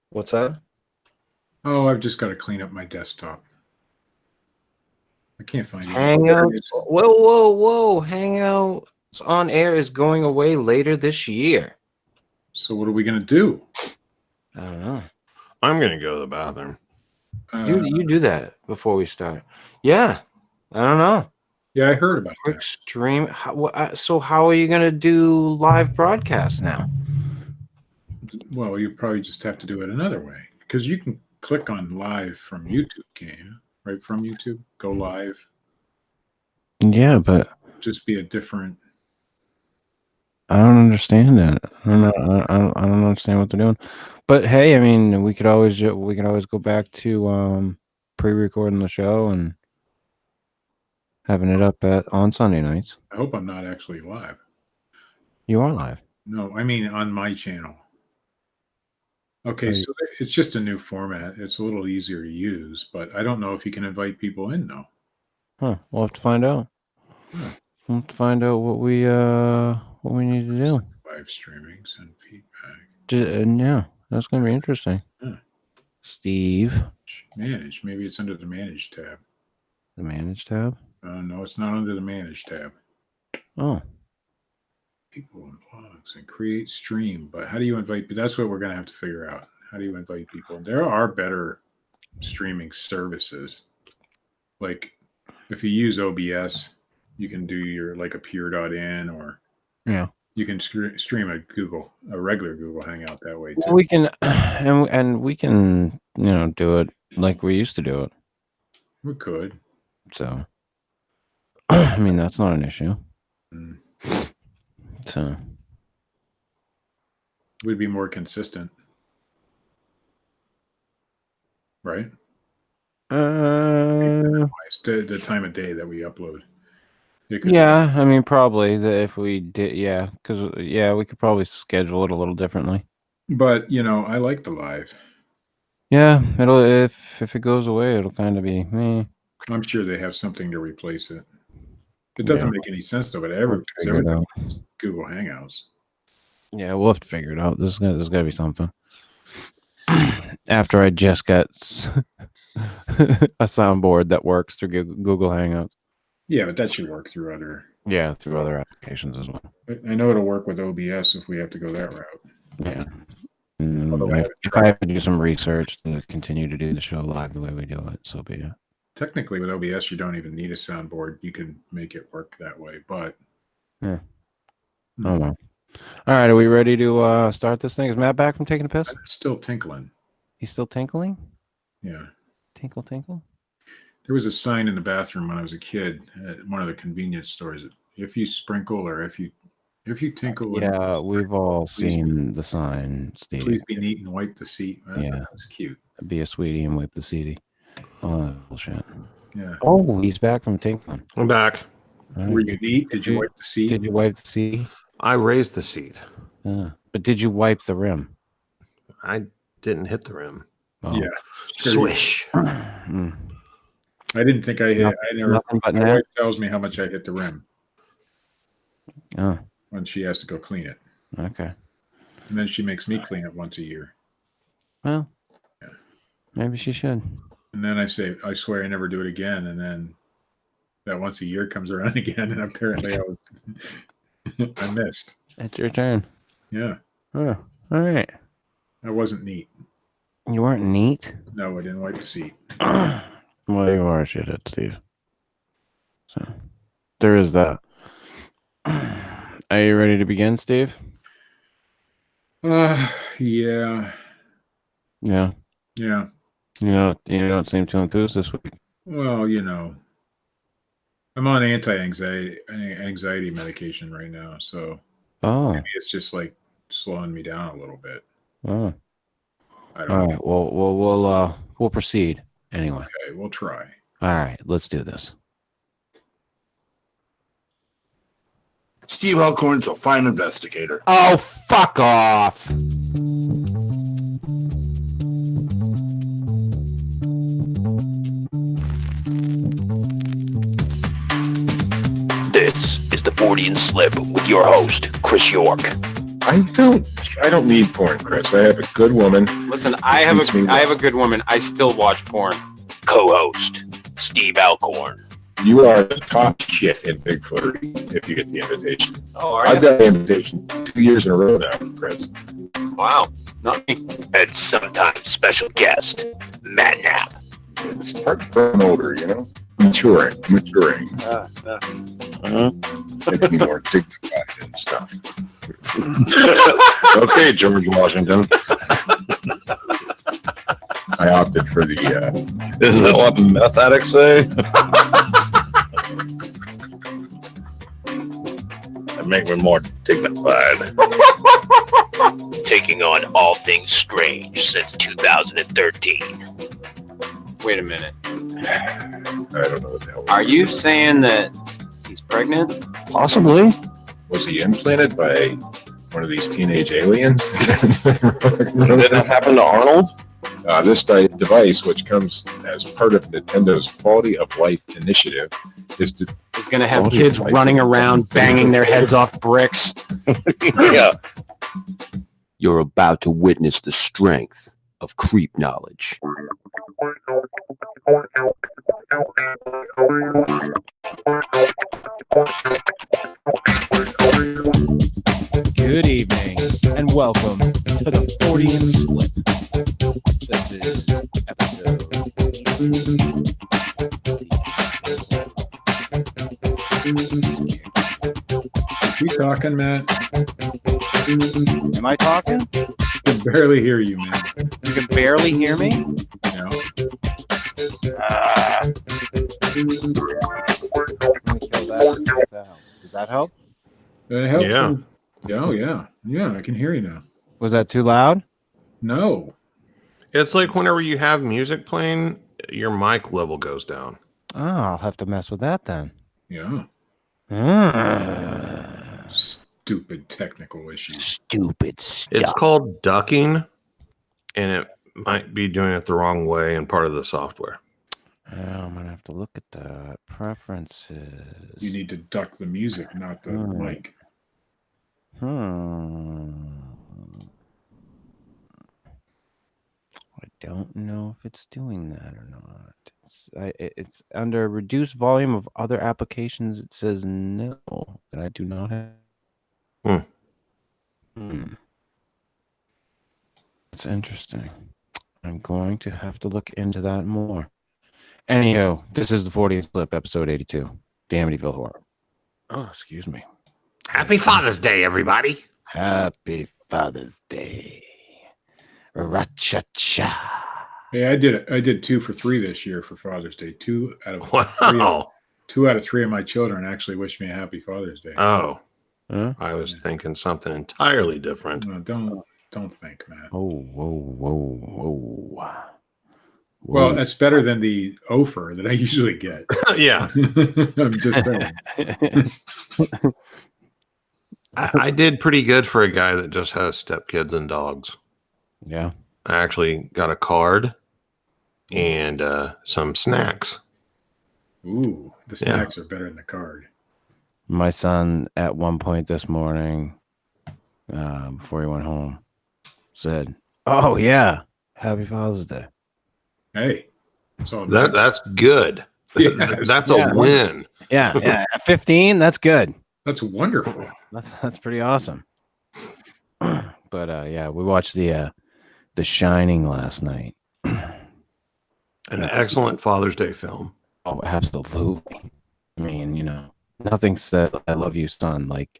What's that? Oh, I've just got to clean up my desktop. I can't find it. Hangouts. Whoa. Hangouts on air is going away later this year. So what are we going to do? I don't know. I'm going to go to the bathroom. You do that before we start. Yeah. I don't know. Yeah, I heard about Quick that. stream. So how are you going to do live broadcasts now? Well, you probably just have to do it another way because you can click on live from YouTube, can't you? Right from YouTube, go live. Yeah, but just be a different. I don't understand that. I don't understand what they're doing. But hey, I mean, we could always go back to pre-recording the show and having it up on Sunday nights. I hope I'm not actually live. You are live. No, I mean on my channel. Okay, so it's just a new format. It's a little easier to use, but I don't know if you can invite people in though. Huh? We'll have to find out. Huh. We'll have to find out what we need to do. Live streamings and feedback. Yeah, that's gonna be interesting. Huh. Steve. Manage. Maybe it's under the Manage tab. The Manage tab? No, it's not under the Manage tab. Oh. People and blogs and create stream. But how do you invite people? That's what we're going to have to figure out. How do you invite people? There are better streaming services. Like if you use OBS, you can do your like a pure.in or you can stream a regular Google Hangout that way too. Well, we can, and we can, do it like we used to do it. We could. So, I mean, that's not an issue. So, would be more consistent, right? The time of day that we upload. Yeah, I mean, probably if we did, because we could probably schedule it a little differently. But I like the live. Yeah, it'll if it goes away, it'll kind of be me. I'm sure they have something to replace it. It doesn't make any sense though, but everything Google Hangouts. Yeah, we'll have to figure it out. There's gotta be something. After I just got a soundboard that works through Google Hangouts. Yeah, but that should work through other. Yeah, through other applications as well. I know it'll work with OBS if we have to go that route. Yeah. If I have to do some research to continue to do the show live the way we do it, so be it. Technically, with OBS, you don't even need a soundboard. You can make it work that way, but yeah. Oh well. All right, are we ready to start this thing? Is Matt back from taking a piss? It's still tinkling. He's still tinkling? Yeah. Tinkle, tinkle? There was a sign in the bathroom when I was a kid at one of the convenience stores. If you sprinkle or if you tinkle. Yeah, we've all seen the sign, Steve. Please be neat and wipe the seat. That's cute. Be a sweetie and wipe the seatie. Oh, bullshit. Yeah. Oh, he's back from tinkling. I'm back. Right. Were you neat? Did you wipe the seat? Did you wipe the seat? I raised the seat. But did you wipe the rim? I didn't hit the rim. Oh. Yeah. Swish. I didn't think I hit. Nothing but my wife tells me how much I hit the rim. Oh. When she has to go clean it. Okay. And then she makes me clean it once a year. Well. Yeah. Maybe she should. And then I say, I swear I never do it again. And then that once a year comes around again, and apparently I missed. It's your turn. Yeah. Oh, all right. I wasn't neat. You weren't neat? No, I didn't wipe the seat. Well, you are a shithead, Steve. So, there is that. Are you ready to begin, Steve? Yeah. Yeah. Yeah. You don't seem too enthused this week. Well, I'm on anti-anxiety medication right now, so maybe it's just like slowing me down a little bit. Oh. I don't know. All right. We'll proceed anyway. Okay, we'll try. All right, let's do this. Steve Alcorn's a fine investigator. Oh, fuck off. This is the Fortean Slip with your host, Chris York. I don't I don't need porn, Chris. I have a good woman. Listen, I have a good woman. I still watch porn. Co-host Steve Alcorn. You are the top shit in Bigfoot if you get the invitation. Oh, are I've you? got the invitation 2 years in a row now, Chris. Wow. Not me. And sometimes special guest, Matt Knapp. It's part of growing older, you know? Maturing. Makes me more dignified and stuff. Okay, George Washington. I opted for the, Isn't that what the meth addicts say? That make me more dignified. Taking on all things strange since 2013. Wait a minute. I don't know what the hell. Are you saying that he's pregnant? Possibly. Was he implanted by one of these teenage aliens? Did that happen to Arnold? This device, which comes as part of Nintendo's Quality of Life initiative, is to He's going to have kids running around banging their heads off bricks. Yeah. You're about to witness the strength of creep knowledge. Good evening and welcome to the Fortean Slip. This is episode. You talking, Matt? Am I talking? I can barely hear you, man. You can barely hear me? No. Let me kill that. Does that help? It helps. Yeah. Oh, yeah. Yeah, I can hear you now. Was that too loud? No. It's like whenever you have music playing, your mic level goes down. Oh, I'll have to mess with that then. Yeah. Mm. Stupid technical issues. Stupid stuff. It's called ducking, and it might be doing it the wrong way in part of the software. I'm gonna have to look at the preferences. You need to duck the music, not the mic. I don't know if it's doing that or not. It's under reduced volume of other applications. It says no, that I do not have. That's interesting. I'm going to have to look into that more. Anyhow, this is the 40th Slip, episode 82, the Amityville Horror. Oh, excuse me. Happy Father's Day, everybody. Happy Father's Day. Ra-cha-cha. Hey, I did 2 for 3 this year for Father's Day. 2 out of Wow. 2 out of 3 of my children actually wished me a happy Father's Day. Oh, Huh? I was thinking something entirely different. No, don't think, Matt. Oh, whoa. Well, that's better than the offer that I usually get. Yeah. I'm just saying. I did pretty good for a guy that just has stepkids and dogs. Yeah. I actually got a card and some snacks. Ooh, the snacks are better than the card. My son, at one point this morning, before he went home, said, "Oh yeah, Happy Father's Day." Hey, that's all That's good. Yes. That's a win. Yeah. At 15, that's good. That's wonderful. That's pretty awesome. But yeah, we watched the Shining last night. An excellent Father's Day film. Oh, absolutely. I mean, nothing said "I love you, son" like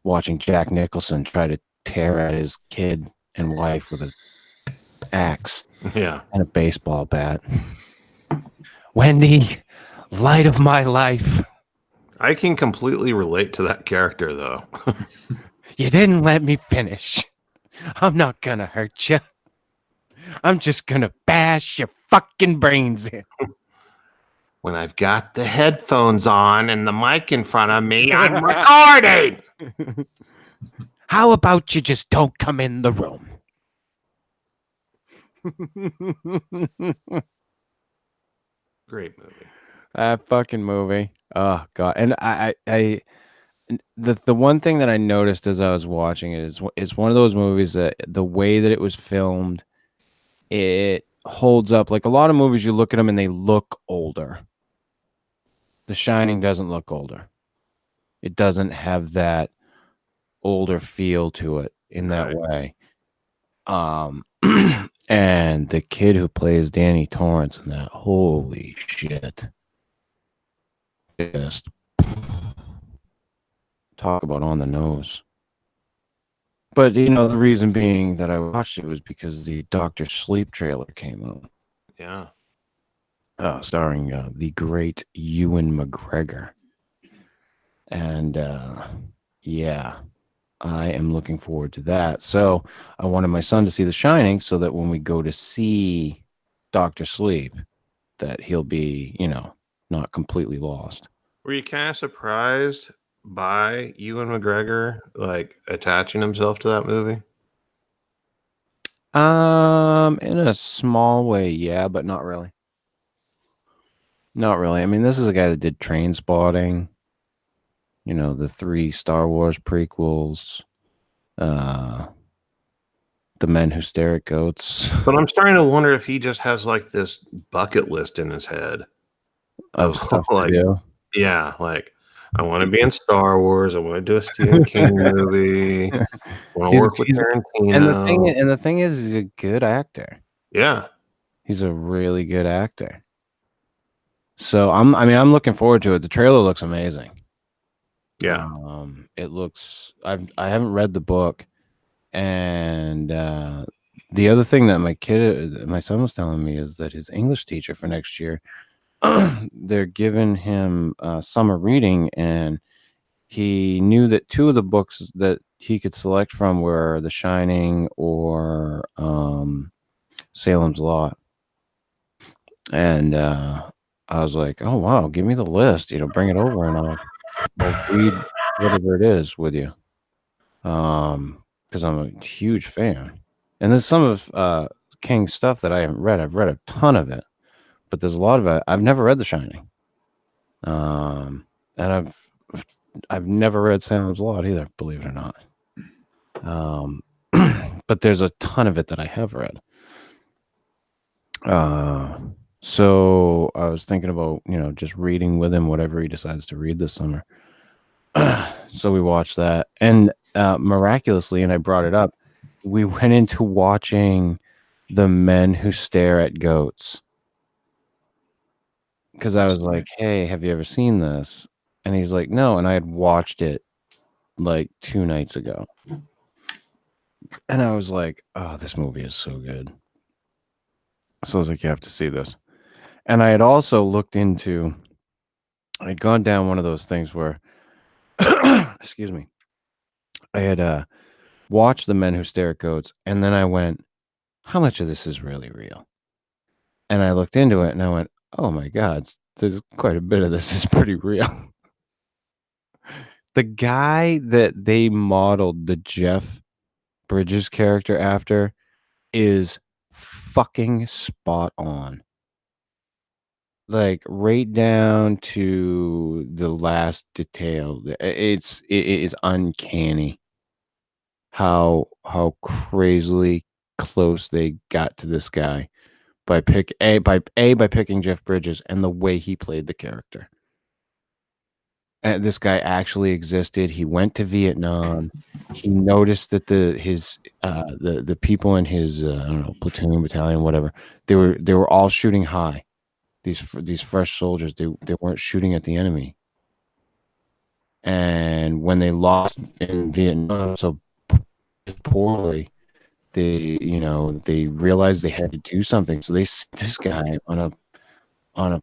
watching Jack Nicholson try to tear at his kid and wife with an axe Yeah. and a baseball bat. Wendy, light of my life. I can completely relate to that character, though. You didn't let me finish. I'm not gonna hurt you. I'm just gonna bash your fucking brains in. When I've got the headphones on and the mic in front of me, I'm recording. How about you just don't come in the room? Great movie. That fucking movie. Oh god. And I The one thing that I noticed as I was watching it is it's one of those movies that the way that it was filmed, it holds up. Like a lot of movies, you look at them and they look older. The Shining doesn't look older. It doesn't have that older feel to it in that way. And the kid who plays Danny Torrance in that, holy shit. Just talk about on the nose. But you know, the reason being that I watched it was because the Dr. Sleep trailer came out. Yeah. Starring the great Ewan McGregor. And yeah, I am looking forward to that. So I wanted my son to see The Shining so that when we go to see Dr. Sleep, that he'll be, you know, not completely lost. Were you kind of surprised by Ewan McGregor like attaching himself to that movie? In a small way, yeah, but not really. Not really. I mean, this is a guy that did Train Spotting, you know, the 3 Star Wars prequels, The Men Who Stare at Goats. But I'm starting to wonder if he just has like this bucket list in his head of stuff like, to do. Yeah, like I want to be in Star Wars. I want to do a Stephen King movie. I want to work with Tarantino. And the thing is, he's a good actor. Yeah, he's a really good actor. So I'm looking forward to it. The trailer looks amazing. Yeah, it looks. I haven't read the book, and the other thing that my son was telling me is that his English teacher for next year, they're giving him summer reading, and he knew that 2 of the books that he could select from were The Shining or Salem's Lot. And I was like, oh wow, give me the list, you know, bring it over and I'll read whatever it is with you. Because I'm a huge fan. And there's some of King's stuff that I haven't read. I've read a ton of it, but there's a lot of it I've never read The Shining. And I've never read Salem's Lot either, believe it or not. But there's a ton of it that I have read. So I was thinking about, you know, just reading with him whatever he decides to read this summer. So we watched that, and miraculously, and I brought it up, we went into watching The Men Who Stare at Goats. Because I was like, hey, have you ever seen this? And he's like, no. And I had watched it like 2 nights ago. And I was like, oh, this movie is so good. So I was like, you have to see this. And I had also looked into, I'd gone down one of those things where, excuse me, I had watched The Men Who Stare at Goats. And then I went, how much of this is really real? And I looked into it and I went, oh my God, there's quite a bit of this is pretty real. The guy that they modeled the Jeff Bridges character after is fucking spot on. Like right down to the last detail. It is uncanny how crazily close they got to this guy by picking Jeff Bridges and the way he played the character. And this guy actually existed. He went to Vietnam. He noticed that the people in his I don't know, platoon, battalion, whatever, they were all shooting high. These fresh soldiers, they weren't shooting at the enemy. And when they lost in Vietnam so poorly, they realized they had to do something. So they sent this guy on a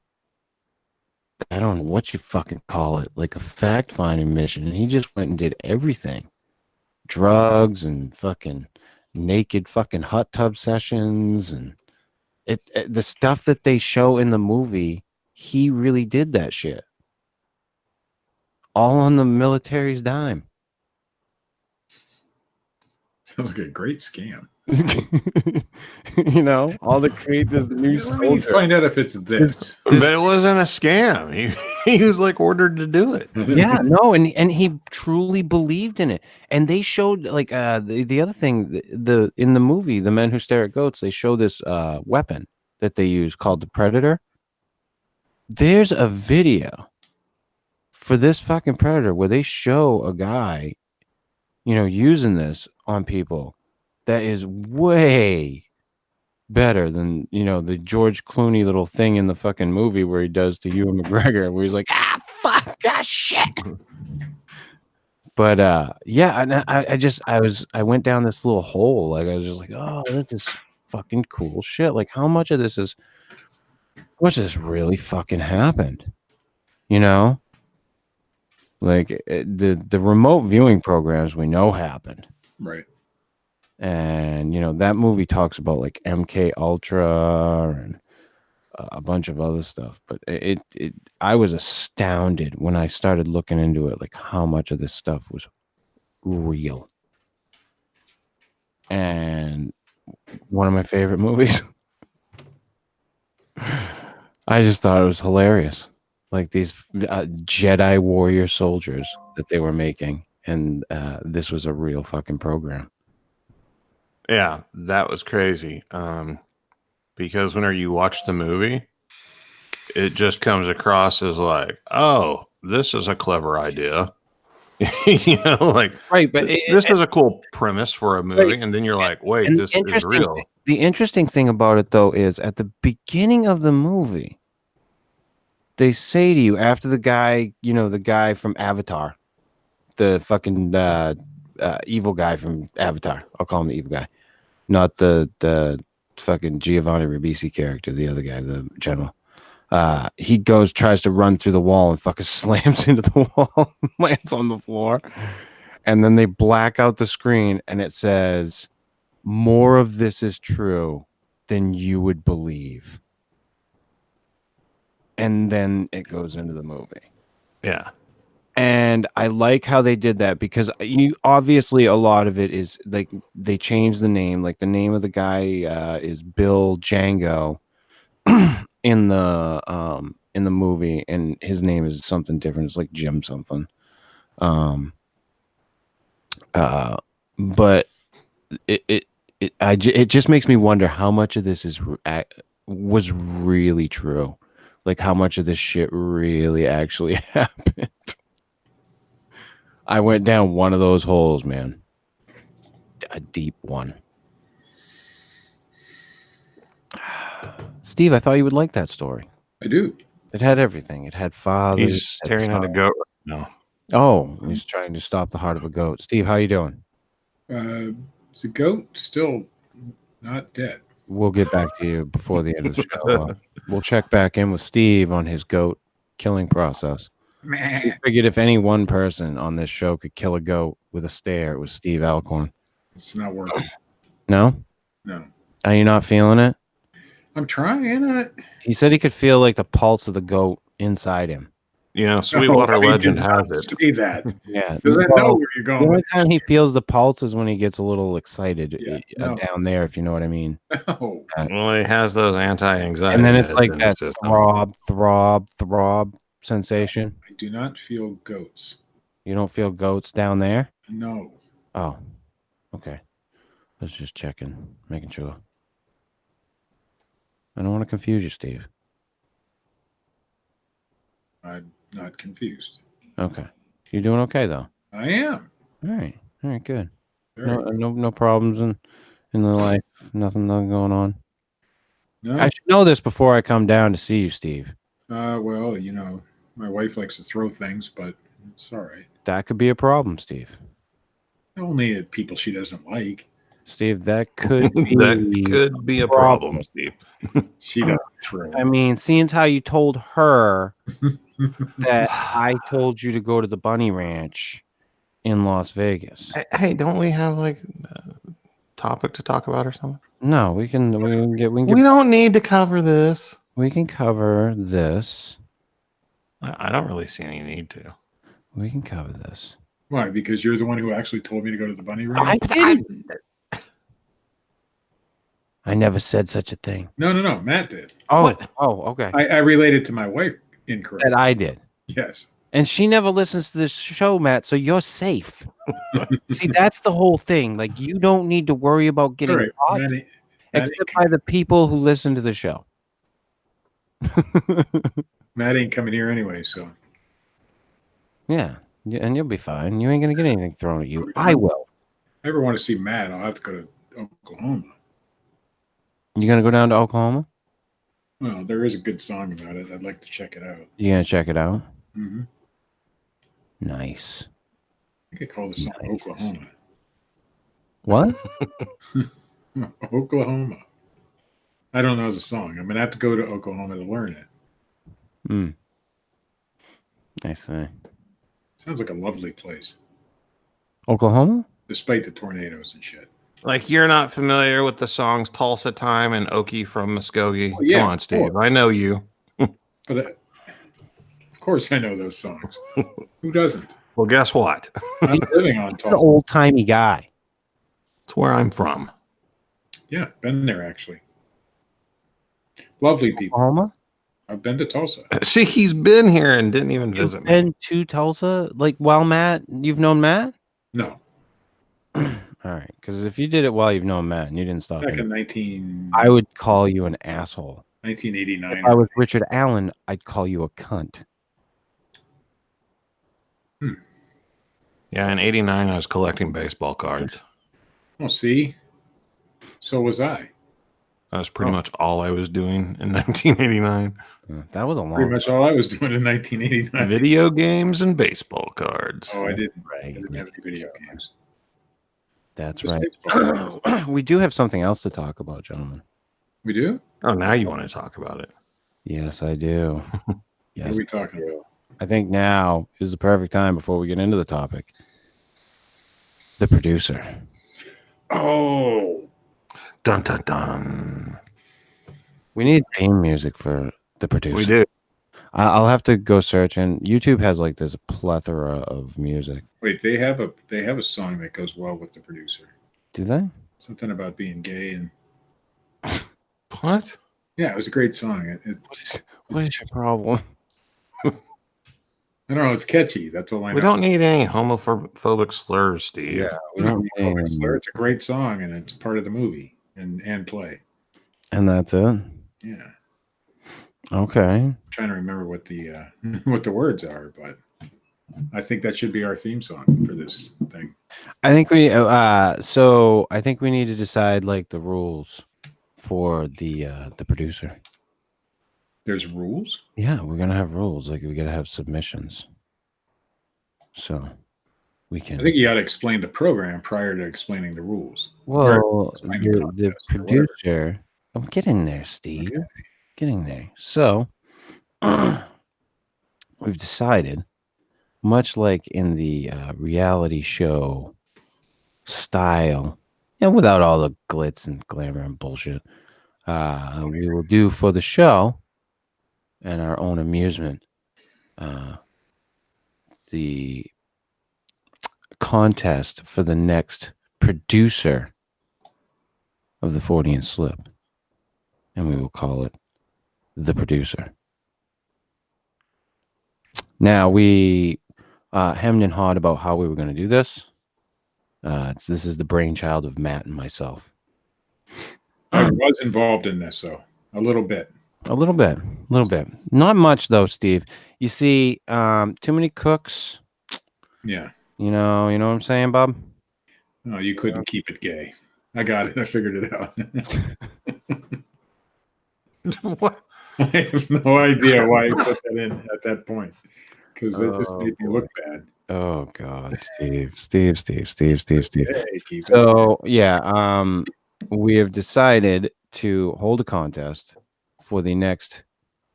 I don't know what you fucking call it, like a fact-finding mission, and he just went and did everything. Drugs and fucking naked fucking hot tub sessions, and the stuff that they show in the movie, he really did that shit. All on the military's dime. Sounds like a great scam. You know, all to create this new Let me soldier. find out if it's this. But it wasn't a scam. He was like ordered to do it. Yeah, no, and he truly believed in it. And they showed like the other thing, the in the movie, The Men Who Stare at Goats, they show this weapon that they use called the Predator. There's a video for this fucking Predator where they show a guy, using this on people that is way better than the George Clooney little thing in the fucking movie where he does to Ewan McGregor, where he's like, fuck, shit. But yeah, and I went down this little hole. Like I was just like, oh, this is fucking cool shit. Like how much of this really fucking happened? Like the remote viewing programs we know happened. Right. And that movie talks about like MK Ultra and a bunch of other stuff, but I was astounded when I started looking into it, like how much of this stuff was real. And one of my favorite movies. I just thought it was hilarious, like these Jedi warrior soldiers that they were making, and this was a real fucking program. Yeah, that was crazy. Because whenever you watch the movie, it just comes across as like, oh, this is a clever idea. Like, right, but this is a cool premise for a movie. Right. And then you're like, wait, this is real. The interesting thing about it, though, is at the beginning of the movie, they say to you, after the guy, the guy from Avatar, the fucking evil guy from Avatar, I'll call him the evil guy, not the fucking Giovanni Ribisi character, the other guy, the general. He tries to run through the wall and fucking slams into the wall, lands on the floor, and then they black out the screen and it says, "More of this is true than you would believe." And then it goes into the movie. Yeah. And I like how they did that, because obviously a lot of it is like they changed the name. Like the name of the guy is Bill Django in the movie, and his name is something different. It's like Jim something. But it just makes me wonder how much of this was really true. Like how much of this shit really actually happened. I went down one of those holes, man. A deep one. Steve, I thought you would like that story. I do. It had everything. It had father. He's staring at a goat right now. Oh, he's trying to stop the heart of a goat. Steve, how you doing? Is the goat still not dead? We'll get back to you before the end of the show. We'll check back in with Steve on his goat killing process. We figured if any one person on this show could kill a goat with a stare, it was Steve Alcorn. It's not working. No? No. Are you not feeling it? I'm trying it. He said he could feel like the pulse of the goat inside him. Sweetwater legend has it. Say that. Yeah. Because I know where you're going. The only time he feels the pulse is when he gets a little excited down there, if you know what I mean. No. Well, he has those anti-anxiety. And then it's like that throb sensation. I do not feel goats. You don't feel goats down there? No. Oh, okay. Let's just check in, making sure. I don't want to confuse you, Steve. I'm not confused. Okay. You're doing okay, though? I am. All right, good. No problems in the life. Nothing going on. No. I should know this before I come down to see you, Steve. Well, my wife likes to throw things, but it's all right. That could be a problem, Steve. Only at people she doesn't like. Steve, that could be a problem, Steve. She doesn't throw. I mean, seeing how you told her that I told you to go to the bunny ranch in Las Vegas. Hey, don't we have like a topic to talk about or something? No, we don't need to cover this. We can cover this. I don't really see any need to. We can cover this. Why? Because you're the one who actually told me to go to the bunny ranch? I didn't. I never said such a thing. No. Matt did. Oh, okay. I related to my wife incorrectly. That I did. Yes. And she never listens to this show, Matt, so you're safe. See, that's the whole thing. Like, you don't need to worry about getting Sorry, caught, Maddie, except by the people who listen to the show. Matt ain't coming here anyway, so. Yeah, and you'll be fine. You ain't gonna get anything thrown at you. I will. If I ever want to see Matt, I'll have to go to Oklahoma. You gonna go down to Oklahoma? Well, there is a good song about it. I'd like to check it out. You gonna check it out? Mm-hmm. Nice. I could call this song Oklahoma. What? Oklahoma. I don't know the song. I'm gonna have to go to Oklahoma to learn it. Hmm. I see. Sounds like a lovely place, Oklahoma? despite the tornadoes and shit. Like, you're not familiar with the songs Tulsa Time and Okie from Muskogee? Oh, yeah, Come on, of Steve. course. I know you. But of course I know those songs. Who doesn't? Well, guess what? I'm living on An Tulsa. old-timey guy. It's where I'm from. Yeah, been there actually. Lovely people. Oklahoma? I've been to Tulsa. See, he's been here and didn't even visit You've me. been to Tulsa? Like, while Matt, you've known Matt? No, All right, because if you did it while you've known Matt and you didn't stop back him, in I would call you an asshole. 1989. If I was Richard Allen, I'd call you a cunt. Yeah, in '89, I was collecting baseball cards. Oh, see? So was I. That's pretty much all I was doing in 1989. That was a long Pretty much all I was doing in 1989. Video games and baseball cards. Oh, I didn't. Right. I didn't have any video games. That's Just right. baseball. We do have something else to talk about, gentlemen. We do? Oh, now you want to talk about it. Yes, I do. What Yes. are we talking about? I think now is the perfect time before we get into the topic. The producer. Oh, Dun dun dun. We need theme music for the producer. We do. I'll have to go search, and YouTube has like this plethora of music. wait, they have a song that goes well with the producer. Do they? Something about being gay and What? yeah, it was a great song. What is your problem? I don't know. It's catchy. That's all I know. We don't need any homophobic slurs, Steve. we don't need Public any- Slur. It's a great song, and it's part of the movie and play. And that's it. Yeah, Okay. I'm trying to remember what the what the words are, but I think that should be our theme song for this thing. I think we so I think we need to decide like the rules for the producer. There's rules. Yeah, we're gonna have rules. Like we gotta have submissions. So we can I think you got to explain the program prior to explaining the rules. well explain the the contest or whatever. producer. I'm getting there, Steve. Okay. Getting there. So we've decided, much like in the reality show style, and without all the glitz and glamour and bullshit, we will do for the show and our own amusement the contest for the next producer of the Fortean Slip, and we will call it the producer. Now we hemmed and hawed about how we were going to do this. This is the brainchild of Matt and myself. I was involved in this, though, a little bit. A little bit, not much though, Steve. You see, too many cooks. Yeah. You know what I'm saying, Bob? No, you couldn't keep it gay. I got it. I figured it out. What? I have no idea why you put that in at that point because it just made me look bad. Oh God, Steve. Hey, keep it. So yeah, we have decided to hold a contest for the next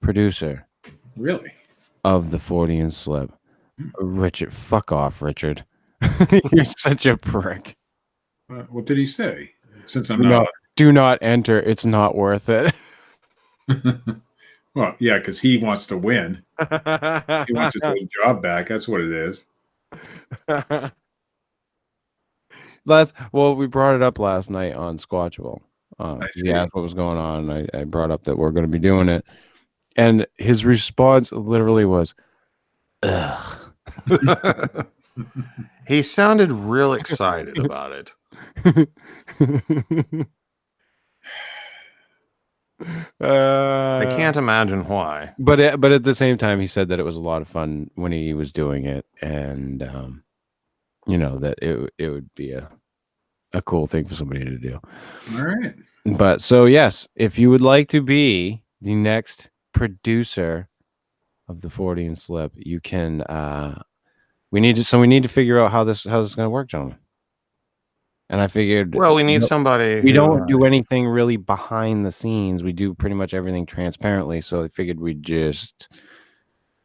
producer Really? of the Fortean Slip. Richard, fuck off, Richard. You're such a prick. What did he say? Since I'm Do not. not, do not enter. It's not worth it. Well, yeah, because he wants to win. He wants his old job back. That's what it is. We brought it up last night on Squatchable. see. He asked what was going on, and I brought up that we're going to be doing it. And his response literally was, Ugh. He sounded real excited about it. I can't imagine why. But at the same time, he said that it was a lot of fun when he was doing it, and that it would be a cool thing for somebody to do. All right. But so yes, if you would like to be the next producer of the Fortean Slip, you can. We need to figure out how this is going to work, gentlemen. And I figured, Well, we need somebody. We don't do anything really behind the scenes. We do pretty much everything transparently. So I figured we'd just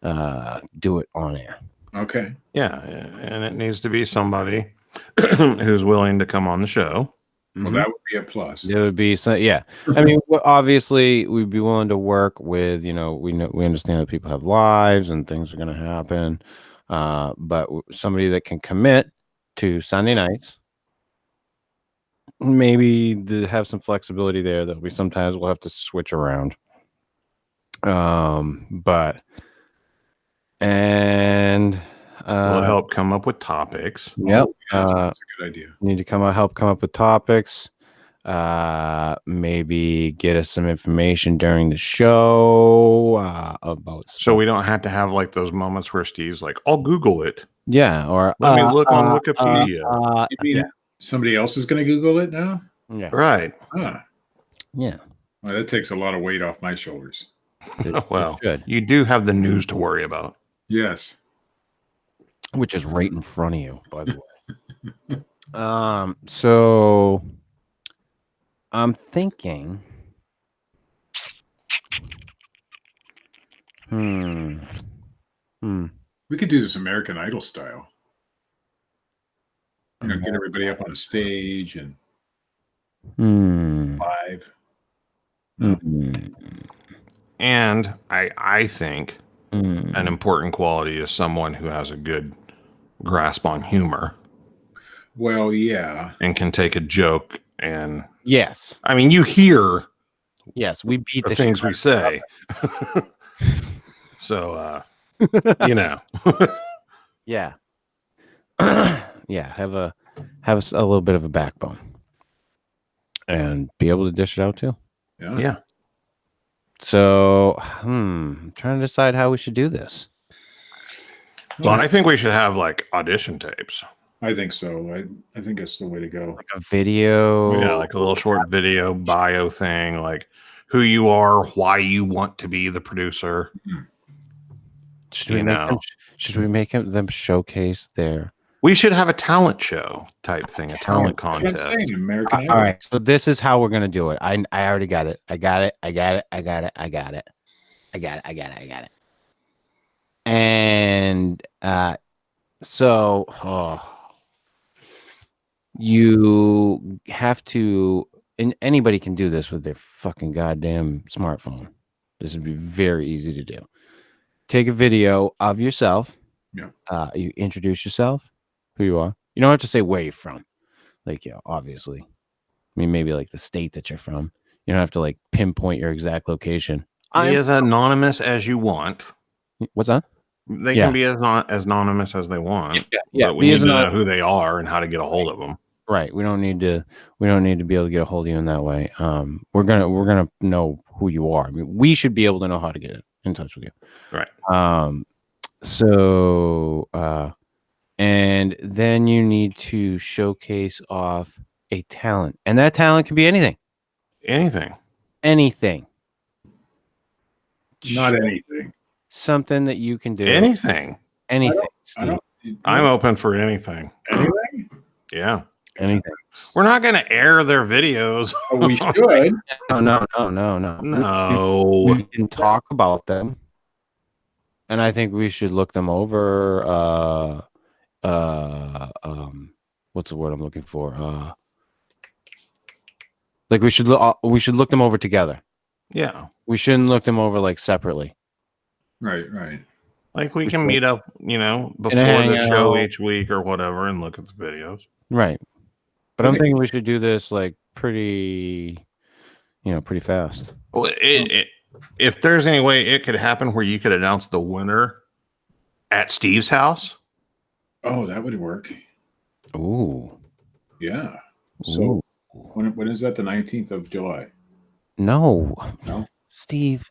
do it on air. Okay. Yeah, and it needs to be somebody who's willing to come on the show. Well, that would be a plus. It would be yeah. I mean, obviously, we'd be willing to work with. We understand that people have lives and things are going to happen, but somebody that can commit to Sunday nights. Maybe have some flexibility there. There'll be sometimes we'll have to switch around. But Will help come up with topics. Yep. That's a good idea. Need to help come up with topics. Maybe get us some information during the show about stuff. So we don't have to have like those moments where Steve's like, I'll Google it. Yeah, or let me look on Wikipedia. You mean somebody else is going to Google it now? Yeah. Right. Yeah. Well, that takes a lot of weight off my shoulders. Well, you do have the news to worry about. Yes. Which is right in front of you, by the way. So I'm thinking. We could do this American Idol style. Get everybody up on a stage and live. And I think an important quality is someone who has a good grasp on humor. Well, yeah. And can take a joke and yes. I mean, you hear we beat the things we say. So yeah. Yeah, have a little bit of a backbone and be able to dish it out too. Yeah. So, I'm trying to decide how we should do this. Well, I think we should have like audition tapes. I think so. I think that's the way to go. Like a video. Yeah, like a little short video bio thing, like who you are, why you want to be the producer. Should we make them showcase their? We should have a talent show type thing, a talent contest. American Idol. All right, so this is how we're gonna do it. I already got it. I got it. And so you have to, and anybody can do this with their fucking goddamn smartphone. This would be very easy to do. Take a video of yourself. Yeah. You introduce yourself, who you are. You don't have to say where you're from. Like, obviously. I mean, maybe like the state that you're from. You don't have to like pinpoint your exact location. Be as anonymous as you want. What's that? They can be as anonymous as they want. Yeah. But we need to know who they are and how to get a hold of them. Right. We don't need to be able to get a hold of you in that way. We're gonna know who you are. I mean, we should be able to know how to get in touch with you. Right. And then you need to showcase off a talent. And that talent can be anything. Anything. Not anything. Something that you can do. Anything. Steve. I'm open for anything. Anything? Yeah. Anything. We're not going to air their videos. Oh, we should. No. No. We can talk about them. And I think we should look them over. What's the word I'm looking for? Like we should look them over together. Yeah. We shouldn't look them over like separately. Right. Like we can meet up, before the show each week or whatever and look at the videos. Right. But I'm thinking we should do this like pretty fast. Well, if there's any way it could happen where you could announce the winner At Steve's house? Oh, that would work. Ooh. Yeah. So Ooh. when is that? The 19th of July? No. No. Steve,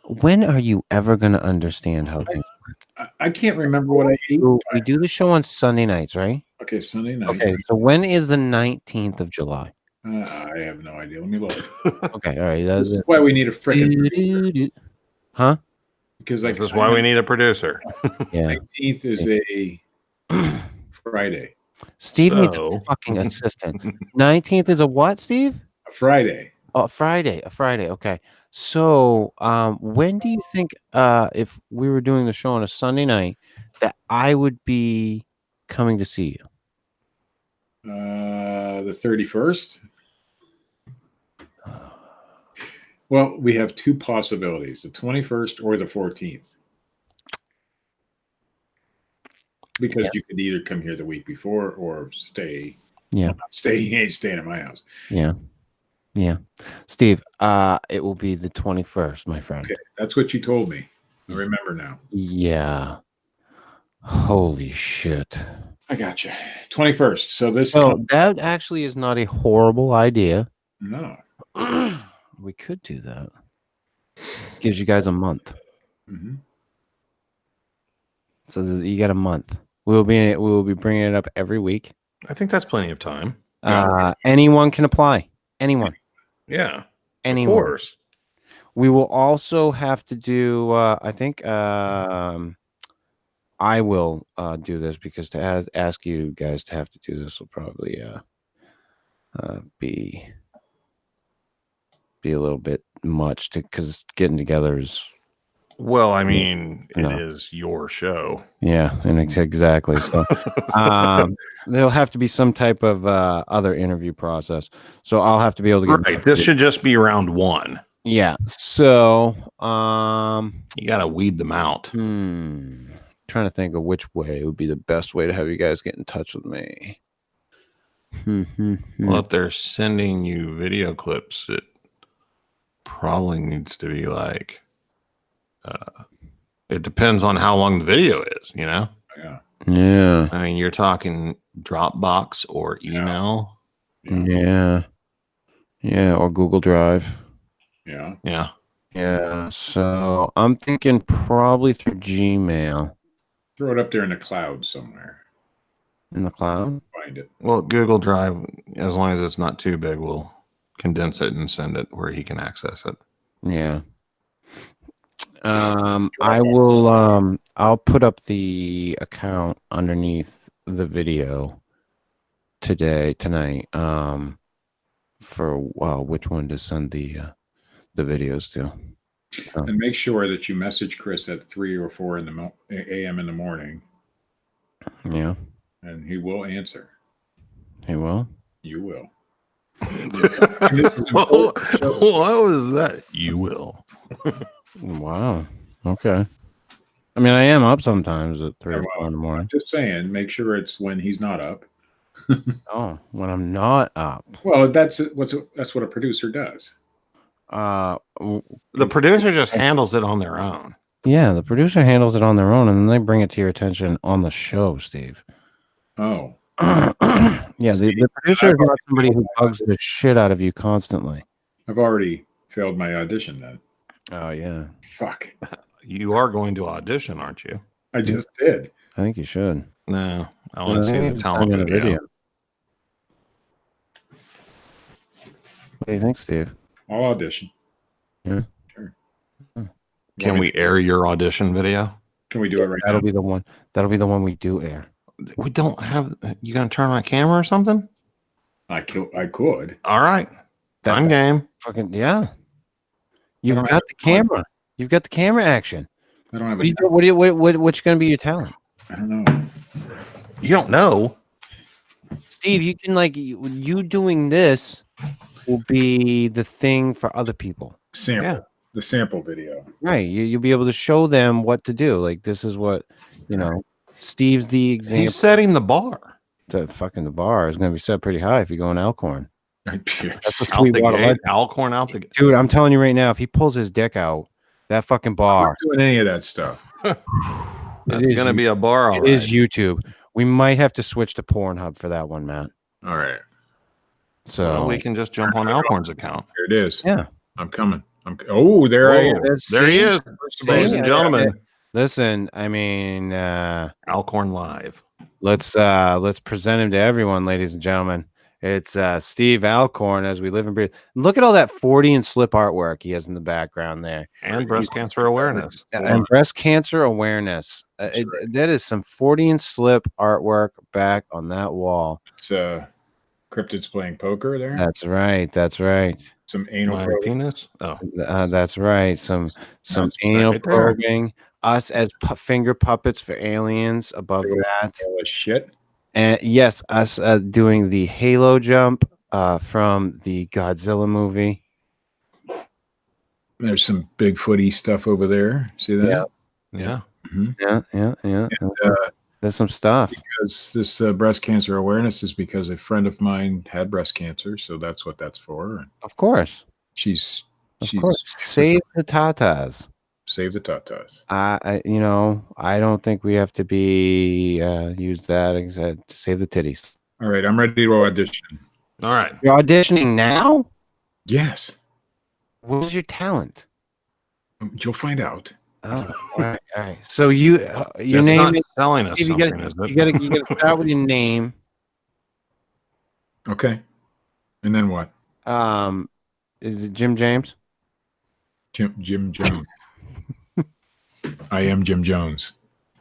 when are you ever going to understand how things work? I can't remember what I ate. We do the show on Sunday nights, right? Okay, Sunday night. Okay, so when is the 19th of July? I have no idea. Let me look. Okay, all right. That's That's why we need a freaking Huh? because This is why we need a producer. Yeah. 19th is a Friday. Steve needs a So- fucking assistant. 19th is a what, Steve? A Friday. Oh, a Friday. Okay. So, when do you think, if we were doing the show on a Sunday night, that I would be coming to see you? The 31st. Well, we have two possibilities: the 21st or the 14th. Because you could either come here the week before or stay. Yeah. He ain't staying at my house. Yeah. Steve, it will be the 21st, my friend. Okay, that's what you told me. I remember now. Yeah. Holy shit. I got you. 21st. So this. So that actually is not a horrible idea. No. We could do that. Gives you guys a month. Mm-hmm. So you got a month. We will be bringing it up every week. I think that's plenty of time. Anyone can apply. Anyone. Yeah. Anyone. Of course. We will also have to do. I think I will do this because to ask you guys to have to do this will probably be a little bit much because getting together is. Well, I mean, No. it is your show. Yeah, and exactly. So there'll have to be some type of other interview process. So I'll have to be able to get Right. This should just be round one. Yeah. So You got to weed them out. trying to think of which way would be the best way to have you guys get in touch with me. Well, if they're sending you video clips, it probably needs to be like, it depends on how long the video is, you know? Yeah. Yeah. I mean, you're talking Dropbox or email. Yeah. Or Google Drive. Yeah. Yeah. Yeah. So I'm thinking probably through Gmail. Throw it up there in the cloud somewhere. In the cloud? Find it. Well, Google Drive, as long as it's not too big, will condense it and send it where he can access it. Yeah. I will I'll put up the account underneath the video tonight for which one to send the videos to. And make sure that you message Chris at 3 or 4 in the a.m. in the morning, Yeah. and he will answer. He will. You will. What was that? You will. Wow. Okay. I mean, I am up sometimes at 3 or 4 in the morning. Just saying, make sure it's when he's not up. Oh, when I'm not up. Well, that's what a producer does. The producer just handles it on their own. Yeah, the producer handles it on their own, and then they bring it to your attention on the show, Steve. Oh. Yeah, the producer is not somebody who bugs the shit out of you constantly. I've already failed my audition then. Oh, yeah. Fuck. You are going to audition, aren't you? I just did. I think you should. No, I want to see the talent video. What do you think, Steve? I'll audition. Yeah. Sure. Can we air your audition video? Can we do it right That'll now? be the one. That'll be the one we do air. We don't have. You gonna turn on a camera or something? I could. All right. I'm game. Fucking yeah. You've got the camera. You've got the camera action. I don't have What's going to be your talent? I don't know. You don't know. Steve, you can you doing this will be the thing for other people. Sample. Yeah. The sample video. Right. You'll be able to show them what to do. Like this is what, Steve's the example. He's setting the bar. The bar is going to be set pretty high if you go in Alcorn. That's the Out the Sweetwater gate, Legend. Alcorn out the gate. Dude, I'm telling you right now, if he pulls his dick out, that fucking I'm bar. not doing any of that stuff. That's going to be a bar. All It is right. YouTube. We might have to switch to Pornhub for that one, Matt. All right. So Well, we can just jump on Alcorn's account. Here it is. yeah. I'm coming. There I am. Whoa, there he is, ladies and gentlemen. Listen, I mean, Alcorn Live. let's present him to everyone, ladies and gentlemen. It's Steve Alcorn as we live and breathe. Look at all that Fortean slip artwork he has in the background there. And breast cancer awareness. And breast cancer awareness. Right. That is some Fortean slip artwork back on that wall. It's cryptids playing poker there. That's right. That's right. Some anal My probing. penis. Oh, That's right. Some That's anal right there. probing. Us as finger puppets for aliens above that. Holy shit. And yes, us doing the Halo jump from the Godzilla movie. There's some Bigfooty stuff over there. See that? Yeah. yeah. Yeah. And, There's some stuff. because this breast cancer awareness is because a friend of mine had breast cancer, so that's what that's for. And Of course. she's Of course. Save the tatas. save the tatas. I don't think we have to be use that to save the titties. All right, I'm ready to audition. All right. You're auditioning now? Yes, What is your talent? you'll find out. Oh, all right. So your It's name not is selling us you something, gotta, is it? you gotta start with your name. Okay, and then what? Is it Jim James? Jim Jones. I am Jim Jones.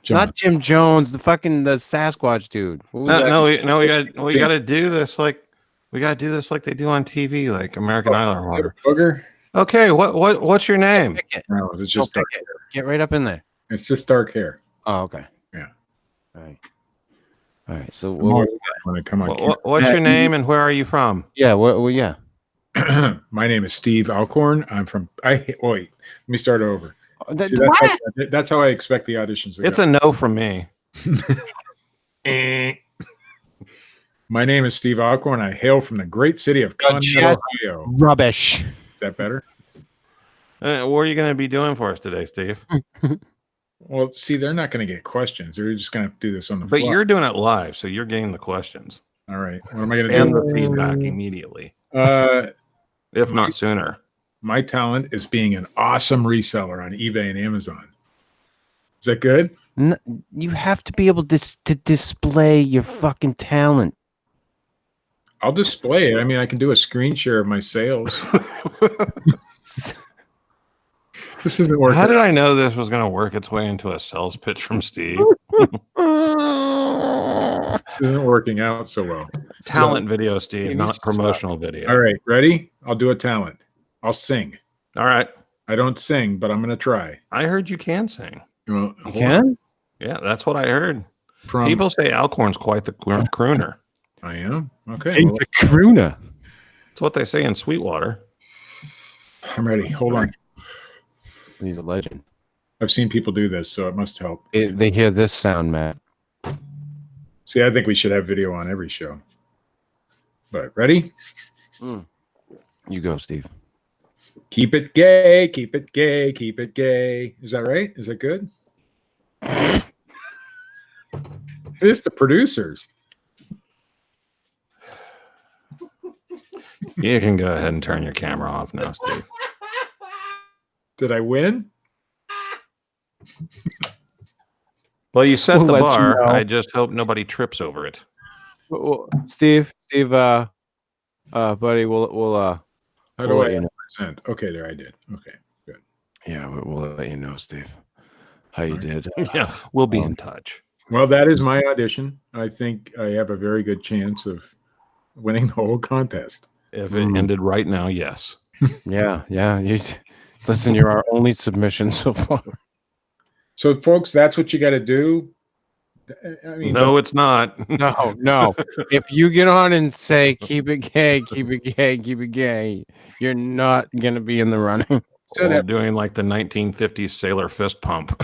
Not Jim Jones, the Sasquatch dude. What was that? We got to do this like they do on TV, like American Idol or whatever. Booger. Okay, what's your name? Pick it. No, it's just Go dark pick it. hair. Get right up in there. It's just dark hair. Oh, okay. Yeah. All right. So I'm always when I come on. What's your name and where are you from? yeah. Yeah. My name is Steve Alcorn. I'm from. Wait. Let me start over. See, that's how I expect the auditions to It's go. a no from me. My name is Steve Alcorn. I hail from the great city of Conneaut, Ohio. Rubbish. Is that better? What are you going to be doing for us today, Steve? Well, see, they're not going to get questions. They're just going to do this on the fly. But you're doing it live, so you're getting the questions All right. What am I going to and do? the feedback immediately, Uh, if not sooner. my talent is being an awesome reseller on eBay and Amazon. Is that good? You have to be able to display your fucking talent. I'll display it. I mean, I can do a screen share of my sales. This isn't working. How did I know this was going to work its way into a sales pitch from Steve? This isn't working out so well. Talent video, Steve, Steve, not promotional video. All right, ready? I'll do a talent. I'll sing. All right. I don't sing, but I'm going to try. I heard you can sing. Well, You can? Yeah, that's what I heard. From People say Alcorn's quite the crooner. I am okay. He's well, a crooner. That's what they say in Sweetwater. I'm ready. Hold on. He's a legend. I've seen people do this, so it must help. They hear this sound, Matt. See, I think we should have video on every show. But ready? You go, Steve. Keep it gay, keep it gay, keep it gay. Is that right? Is that good? It's the producers. You can go ahead and turn your camera off now, Steve. Did I win? Well, you set We'll the let you bar. know. I just hope nobody trips over it. Steve, buddy, we'll How We'll do let I you know. present? Okay, there I did. Okay, good. yeah, we'll let you know, Steve, how you did. Yeah, we'll be in touch. Well, that is my audition. I think I have a very good chance of winning the whole contest. If it ended right now, yes. Yeah. Listen, you're our only submission so far. So, folks, that's what you got to do. I mean, No, it's not. No. If you get on and say keep it gay, keep it gay, keep it gay, you're not gonna be in the running. We're doing like the 1950s sailor fist pump.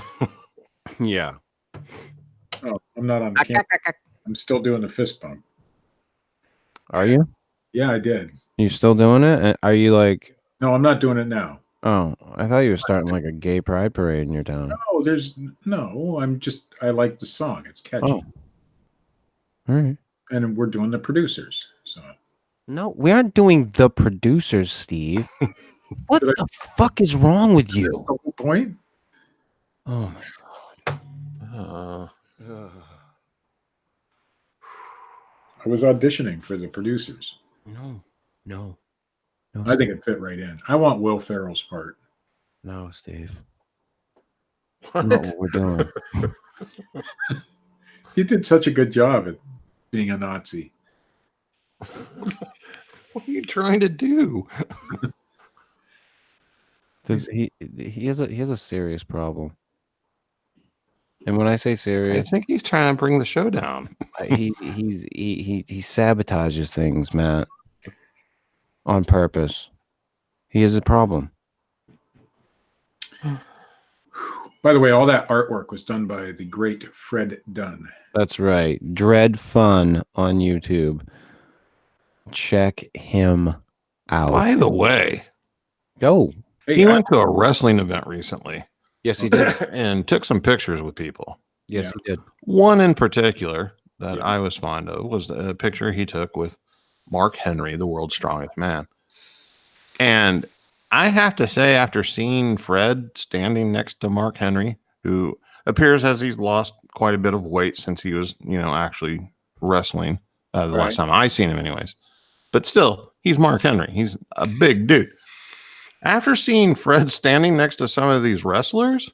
Yeah. Oh, I'm not on the camera. I'm still doing the fist pump. Are you? Yeah, I did. You still doing it? Are you like? No, I'm not doing it now. Oh, I thought you were starting like a gay pride parade in your town. No, I like the song. It's catchy. Oh. All right. And we're doing the producers. So No, we aren't doing the producers, Steve. What the fuck is wrong with you? That's the whole point. Oh my Uh, I was auditioning for the producers. No, I think it fit right in. I want Will Ferrell's part. no, Steve. what? Not what we're doing. He did such a good job at being a Nazi. What are you trying to do? He has a serious problem. And when I say I serious, think he's trying to bring the show down. he sabotages things, Matt, on purpose. He has a problem. By the way, all that artwork was done by the great Fred Dunn. That's right. Dred Funn on YouTube. Check him out. By the way, Go. Hey, he went to a wrestling event recently Yes, he did. and took some pictures with people. Yes, he did. One in particular that Yeah. I was fond of was a picture he took with Mark Henry, the world's strongest man. And I have to say, after seeing Fred standing next to Mark Henry, who appears as he's lost quite a bit of weight since he was, actually wrestling the last time I seen him anyways. But still, he's Mark Henry. He's a big dude. After seeing Fred standing next to some of these wrestlers,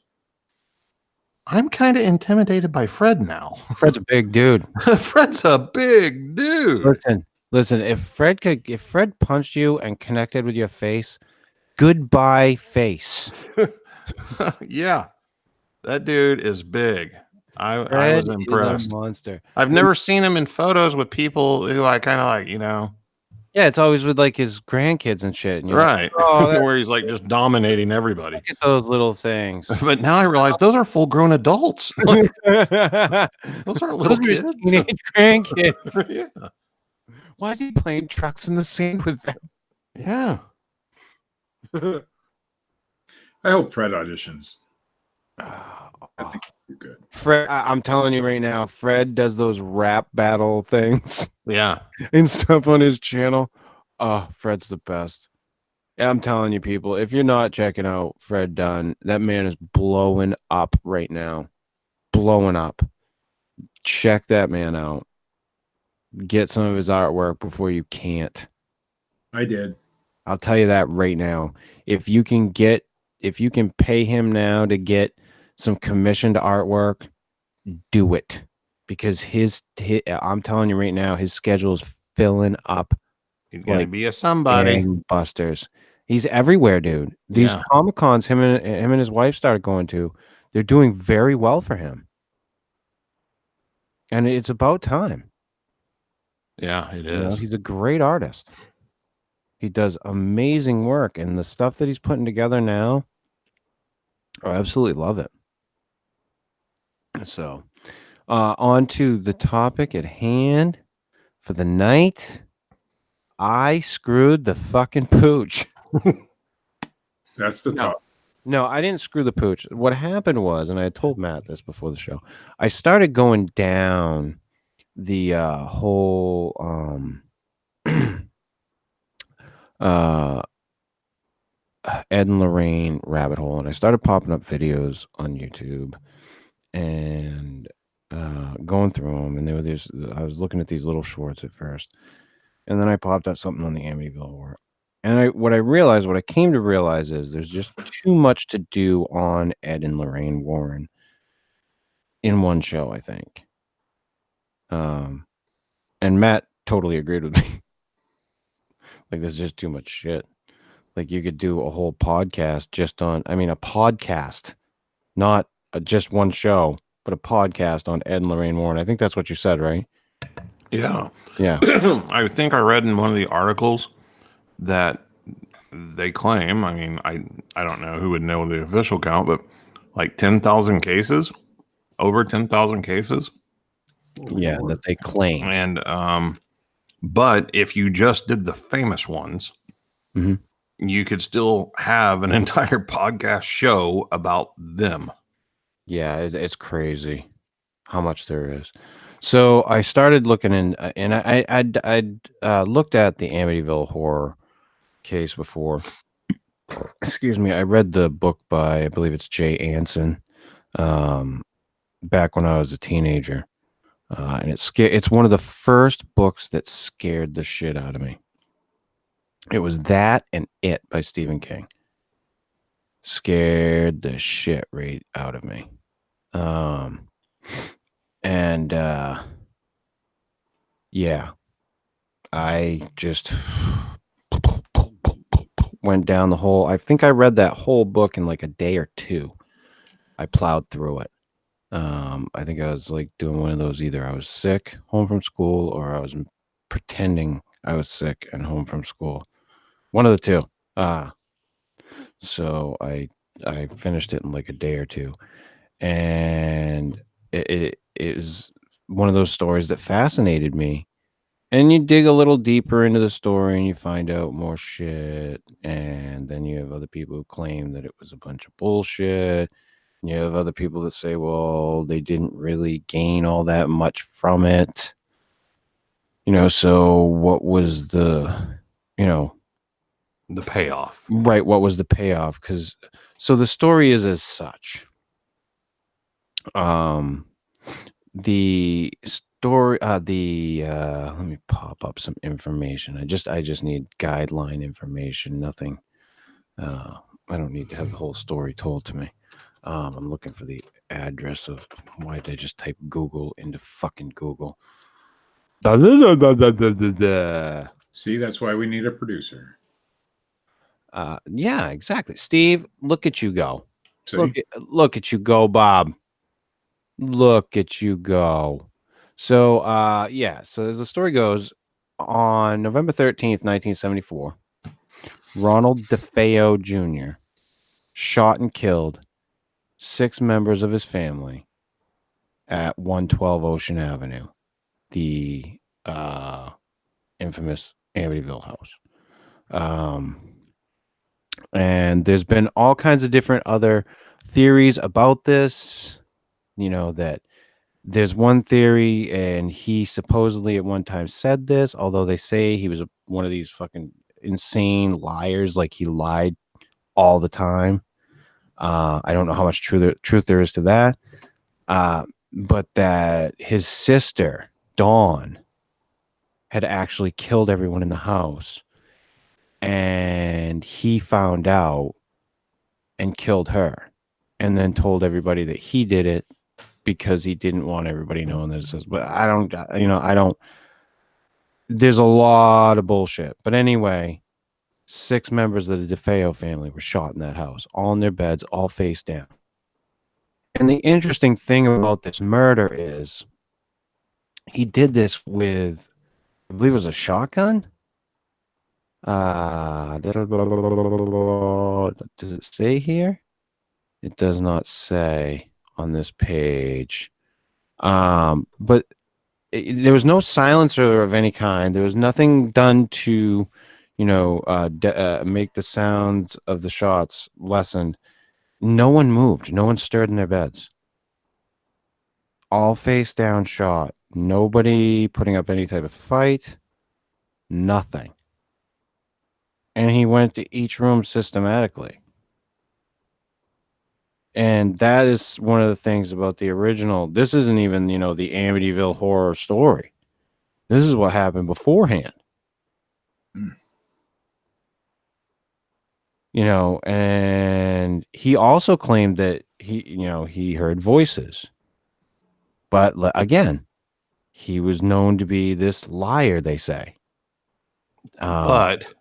I'm kind of intimidated by Fred now. Fred's a big dude. Fred's a big dude. Listen. If Fred punched you and connected with your face, goodbye face. Yeah, that dude is big. I was Fred is a impressed. monster. I've never seen him in photos with people who I kind of like, Yeah, it's always with like his grandkids and shit. And you're right? Like, oh, where he's like just dominating everybody. look at those little things. But now I realize those are full-grown adults. Like, those aren't little Those are his kids. teenage grandkids. Yeah, Why is he playing trucks in the sand with them? yeah. I hope Fred auditions. I think you're good. Fred, I'm telling you right now, Fred does those rap battle things Yeah. and stuff on his channel. Oh, Fred's the best. Yeah, I'm telling you, people, if you're not checking out Fred Dunn, that man is blowing up right now. Blowing up. Check that man out. Get some of his artwork before you can't. I did. I'll tell you that right now. If you can pay him now to get some commissioned artwork, do it. Because I'm telling you right now, his schedule is filling up. He's gonna be a somebody. Busters. He's everywhere, dude. These Comic Cons him and his wife started going to, they're doing very well for him. And it's about time. Yeah, it is. He's a great artist. He does amazing work, and the stuff that he's putting together now, I absolutely love it. So, on to the topic at hand for the night. I screwed the fucking pooch. That's the top. No, I didn't screw the pooch. What happened was, and I told Matt this before the show, I started going down the whole Ed and Lorraine rabbit hole, and I started popping up videos on YouTube and going through them, and I was looking at these little shorts at first, and then I popped up something on the Amityville war. And what I came to realize is there's just too much to do on Ed and Lorraine Warren in one show, I think. And Matt totally agreed with me. Like, there's just too much shit. Like, you could do a whole podcast just on, a podcast, not just one show, but a podcast on Ed and Lorraine Warren. I think that's what you said, right? Yeah. Yeah. I think I read in one of the articles that they claim, I don't know who would know the official count, but like 10,000 cases, over 10,000 cases. Yeah, that they claim. And, but if you just did the famous ones, mm-hmm. you could still have an entire podcast show about them. Yeah, it's crazy how much there is. So I started looking in, and I'd looked at the Amityville horror case before. Excuse me. I read the book by, I believe it's Jay Anson, back when I was a teenager, and it's one of the first books that scared the shit out of me. It was that and It by Stephen King. Scared the shit right out of me. And yeah, I just went down the whole. I think I read that whole book in like a day or two. I plowed through it. I think I was like doing one of those, either I was sick, home from school, or I was pretending I was sick and home from school. One of the two. So I finished it in like a day or two, and it was one of those stories that fascinated me. And you dig a little deeper into the story and you find out more shit. And then you have other people who claim that it was a bunch of bullshit. And you have other people that say, well, they didn't really gain all that much from it. So what was the payoff? Right. What was the payoff? So the story is as such. The story, let me pop up some information. I just need guideline information. Nothing. I don't need to have the whole story told to me. I'm looking for the address of, why did I just type Google into fucking Google? See, that's why we need a producer. Yeah, exactly. Steve, look at you go. See? Look at you go, Bob. Look at you go. So, so as the story goes, on November 13th, 1974, Ronald DeFeo Jr. shot and killed 6 members of his family at 112 Ocean Avenue, the infamous Amityville house. And there's been all kinds of different other theories about this, that there's one theory, and he supposedly at one time said this, although they say he was one of these fucking insane liars, like he lied all the time. I don't know how much truth there is to that, but that his sister, Dawn, had actually killed everyone in the house, and he found out and killed her, and then told everybody that he did it because he didn't want everybody knowing this. But I don't. There's a lot of bullshit. But anyway, 6 members of the DeFeo family were shot in that house, all in their beds, all face down. And the interesting thing about this murder is he did this with, I believe it was a shotgun. Does it say here? It does not say on this page. But there was no silencer of any kind. There was nothing done to, make the sounds of the shots lessened. No one moved. No one stirred in their beds. All face down shot. Nobody putting up any type of fight. Nothing. And he went to each room systematically. And that is one of the things about the original. This isn't even, the Amityville horror story. This is what happened beforehand. And he also claimed that he heard voices. But again, he was known to be this liar, they say. But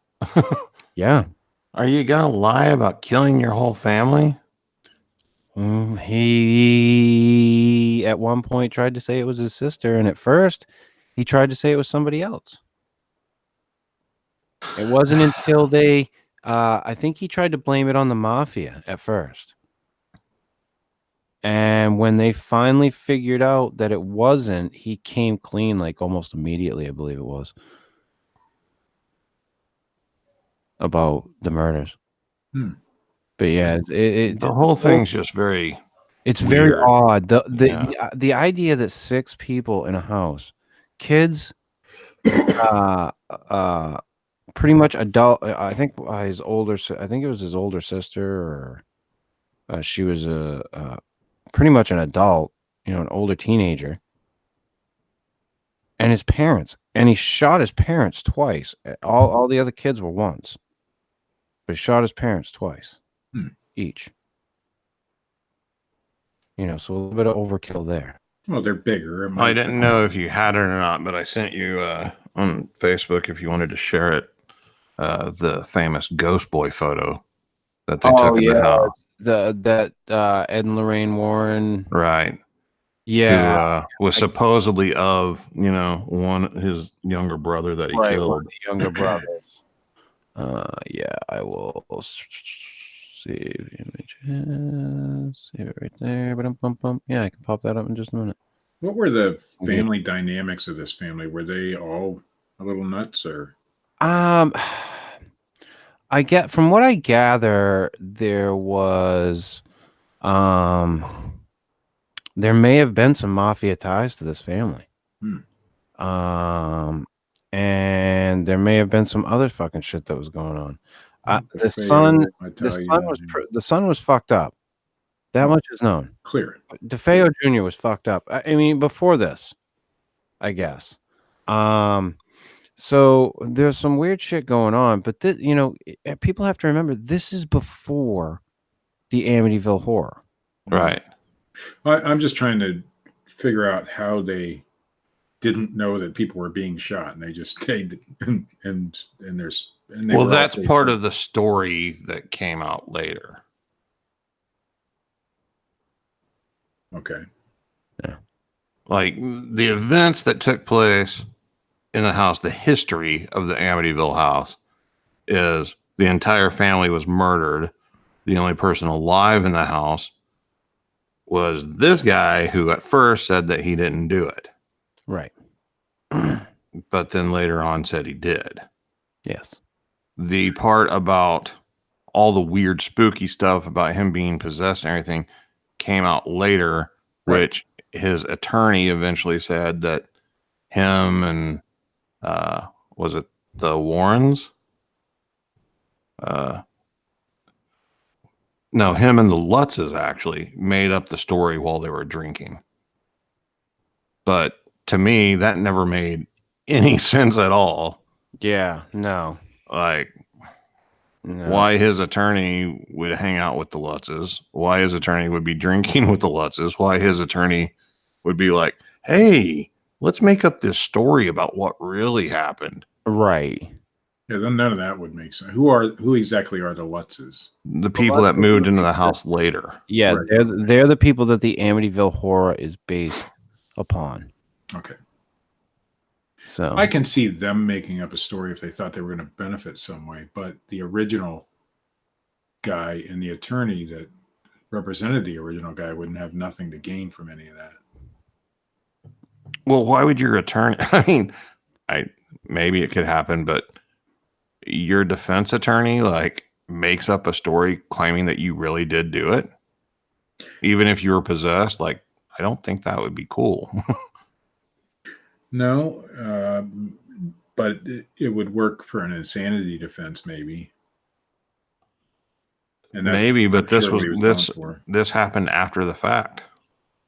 yeah. Are you going to lie about killing your whole family? He at one point tried to say it was his sister, and at first he tried to say it was somebody else. It wasn't until they I think he tried to blame it on the mafia at first. And when they finally figured out that it wasn't, he came clean like almost immediately, I believe it was. about the murders. Hmm. But yeah, The whole thing's just very it's very weird. odd. Yeah. The idea that 6 people in a house, kids, pretty much adult. I think his older. I think it was his older sister, or she was pretty much an adult. You know, an older teenager, and his parents. And he shot his parents twice. All the other kids were once, but he shot his parents twice each. You know, so a little bit of overkill there. Well, they're bigger. I didn't know if you had it or not, but I sent you on Facebook if you wanted to share it. The famous Ghost Boy photo that they took in the house. That Ed and Lorraine Warren, right? Yeah, who was supposedly of his younger brother that he one killed. of the younger brothers. Yeah, I will save images. Save it right there. Yeah, I can pop that up in just a minute. What were the family dynamics of this family? Were they all a little nuts, or? I get from what I gather, there was, there may have been some mafia ties to this family. And there may have been some other fucking shit that was going on. The son was fucked up. That much is known. Clear. DeFeo Jr. was fucked up. I mean, before this, I guess. So there's some weird shit going on, but people have to remember this is before the Amityville horror. Right. I'm just trying to figure out how they didn't know that people were being shot, and they just stayed and well, that's part of the story that came out later. Okay. Yeah. Like the events that took place in the house, the history of the Amityville house is the entire family was murdered. The only person alive in the house was this guy who at first said that he didn't do it. Right. But then later on said he did. Yes. The part about all the weird spooky stuff about him being possessed and everything came out later, right. Which his attorney eventually said that him and was it the Warrens? No, him and the Lutzes actually made up the story while they were drinking. But to me, that never made any sense at all. Yeah, no. Like, why his attorney would hang out with the Lutzes, why his attorney would be drinking with the Lutzes, why his attorney would be like, hey, let's make up this story about what really happened. Right. Yeah, then none of that would make sense. Who exactly are the Lutzes? The people that moved into the house later. Yeah, right. They're the people that the Amityville horror is based upon. Okay. So I can see them making up a story if they thought they were going to benefit some way, but the original guy and the attorney that represented the original guy wouldn't have nothing to gain from any of that. Well, why would your attorney? I mean, maybe it could happen, but your defense attorney makes up a story claiming that you really did do it, even if you were possessed. I don't think that would be cool. No, but it would work for an insanity defense, maybe. And maybe, but this happened after the fact.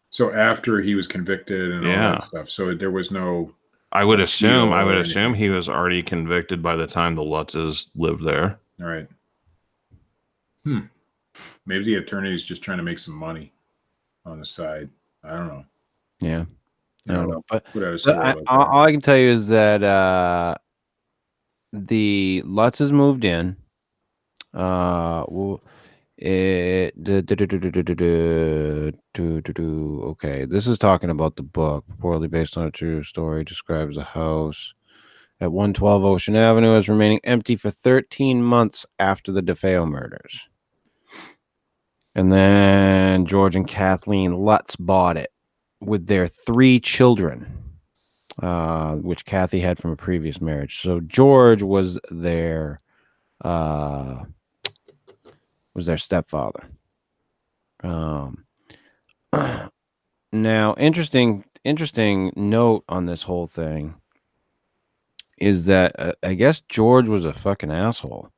So after he was convicted and all that stuff. So there was no. I would assume he was already convicted by the time the Lutzes lived there. All right. Maybe the attorney is just trying to make some money on the side. I don't know. Yeah. I don't know. But all I can tell you is that the Lutzes moved in. Okay, this is talking about the book. Poorly based on a true story, describes a house at 112 Ocean Avenue as remaining empty for 13 months after the DeFeo murders. And then George and Kathleen Lutz bought it with their 3 children, which Kathy had from a previous marriage. So George was their was their stepfather. Now, interesting note on this whole thing is that I guess George was a fucking asshole